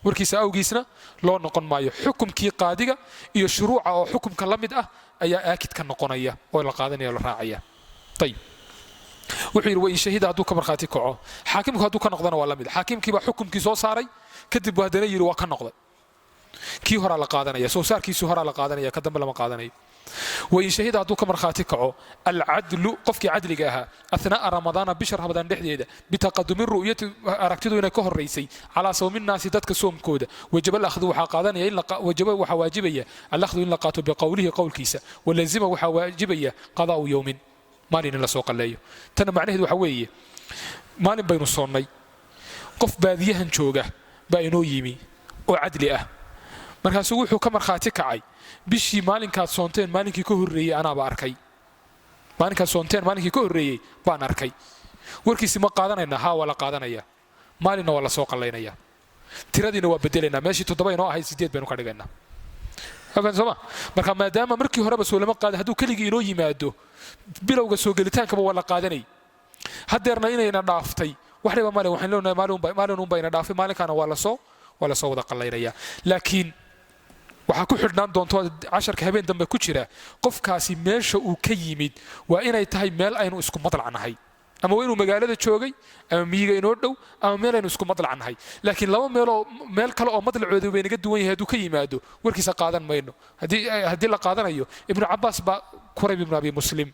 warkiisa awgiisna loo noqon maayo xukumkii qaadiga iyo shuruuca oo xukumka la mid ah ayaa aakid ka noqonaya oo la qaadanaya la raacaya tayib wuxuu yidhi wain shahida hadduu ka markhaati kaco xaakimku hadduu ka noqdana waa la mid xaakimkii baa xukumkii soo saaray kadib buu haddana yidhi waa ka noqday kii horaa la qaadanaya soo saarkiisii horaa la qaadanaya ka dambe lama qaadanayo wain shahida hadduu ka markhaati kaco alcadlu qofkii cadliga ahaa athnaa'a ramadaana bisha ramadaan dhexdeeda bitaqadumi ru'yati aragtidu inay ka horraysay calaa sawmi nnaasi dadka soomkooda wajaba alakhdu waxaa qaadanaya wajaba waxaa waajibaya alakhdu in la qaato biqowlihi qowlkiisa walazima waxaa waajibaya qadaa'u yowmin maalin in la soo qalleeyo tana macnaheedu waxa weeye maalin baynu soonnay qof baadiyahan jooga baa inoo yimi oo cadli ah markaasuu wuxuu ka markhaati kacay bishii maalinkaad soonteen maalinkii ka horreeyey anaaba arkay maalinkaad soonteen maalinkii ka horreeyey baan arkay warkiisi ma qaadanaynaa haa waa la qaadanayaa maalinna waa la soo qallaynaya tiradiina waa bedelaynaa meeshii 7 inoo ahayd 8 baynu ka dhigaynaa sooma marka maadaama markii horeba soo lama qaaday hadduu keligii inoo yimaado bilowga soo gelitaankaba waa la qaadanay haddeerna inayna dhaaftay wax dhiba male waxaan leenahay maalin uun bayna dhaafay maalinkaana waa la soo wada qallaynaya laakiin waxaa ku xidhnaan doonto casharka habeen dambe ku jira qofkaasi meesha uu ka yimid waa inay tahay meel aynu isku madlacnahay ama waa inuu magaalada joogay ama miyiga inoo dhow ama meel aynu isku madlacnahay laakiin laba meel kale oo madlacooda bay naga duwan yahay hadduu ka yimaado warkiisa qaadan mayno haddii la qaadanayo ibnu cabbaas baa kurayb ibnu abi muslim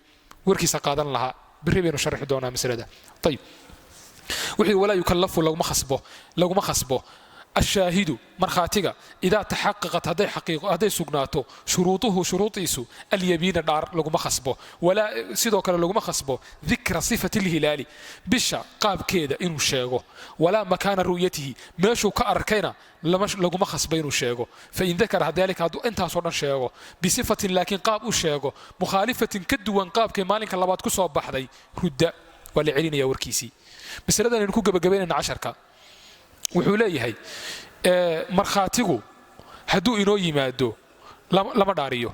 warkiisa qaadan lahaa berri baynu sharxi doonaa masalada ayib wixii walaa yukallafu laguma khasbo الشاهد مرخاتيغا إذا تحققت هذي سجناته شروطه شروطيسو اليمين دار لغما خصبه ولا سيدو كلا لغما خصبه ذكر صفة الهلال بشا قاب كيدا إنو شيغو ولا مكان رؤيته ماشو كأركينا لغما خصبه إنو شيغو فإن ذكر ذلك هادو انتها صورنا شيغو بصفة لكن قاب شيغو مخالفة كدوان قاب كمالين كاللبات كسواب بحضي رد ولعلين يا وركيسي بس لذا نكو قبقبين 10 wuxuu leeyahay markhaatigu hadduu inoo yimaado lama dhaariyo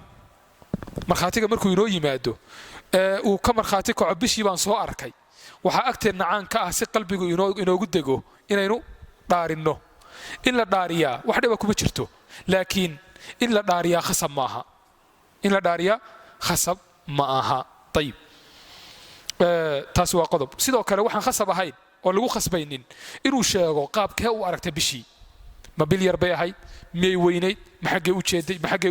markhaatiga markuu inoo yimaado uu ka markhaati kaco bishii baan soo arkay waxaa agteenna caan ka ah si qalbigu inoogu dego inaynu dhaarinno in la dhaariyaa wax dhiba kuma jirto laakiin in la dhaariyaa khasab ma aha طيب taasi waa qodob sidoo kale waxaan khasab ahayn oo lagu khasbaynin inuu sheego qaabkee uu aragtay bishii ma bil yar bay ahayd miyay weynayd maxagee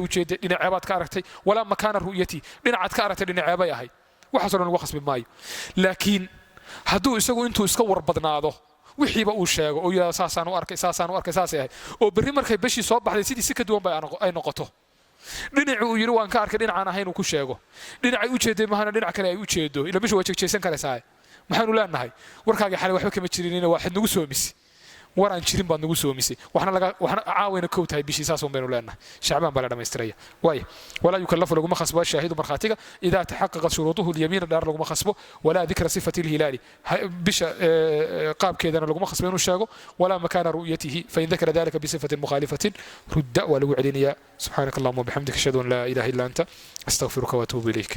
u jeeday dhinaceebaad ka aragtay walaa makaana ru'yati dhinacaad ka aragtay dhinaceebay ahayd waxaasoo dhan lagu khasbi maayo laakiin hadduu isagu intuu iska warbadnaado wixiiba uu sheego oo yidhahdo saasaan u arkay saasay ahayd oo berri markay bishii soo baxday sidii si ka duwan bay ay noqoto dhinaci uu yidhi waan ka arkay dhinacaan ahayn uu ku sheego dhinacay u jeeday mahana dhinac kale ay u jeedo ila bishu waa jeegjeesan karaysaa maxaanu leenahay warkaagii xalay waxba kama jirinina waaxid nagu soomisay waraan jirin baad nagu soomisay waxna caawayna kow tahay bishii saas baynu leenahay shacbaan baa la dhamaystiraya waaye walaa yukallafu laguma khasbo shaahidu markhaatiga idaa taxaqaqat shuruuduhu lyamiina dhaar laguma khasbo walaa dikra sifati lhilaali bisha qaabkeedana laguma khasbo inuu sheego walaa makaana ru'yatihi fain dakara dalika bisifatin mukhaalifatin rudda waa lagu celinayaa subxaanaka allahuma wabixamdika ashhadu an laa ilaha illa anta astaqfiruka waatuubu ilayk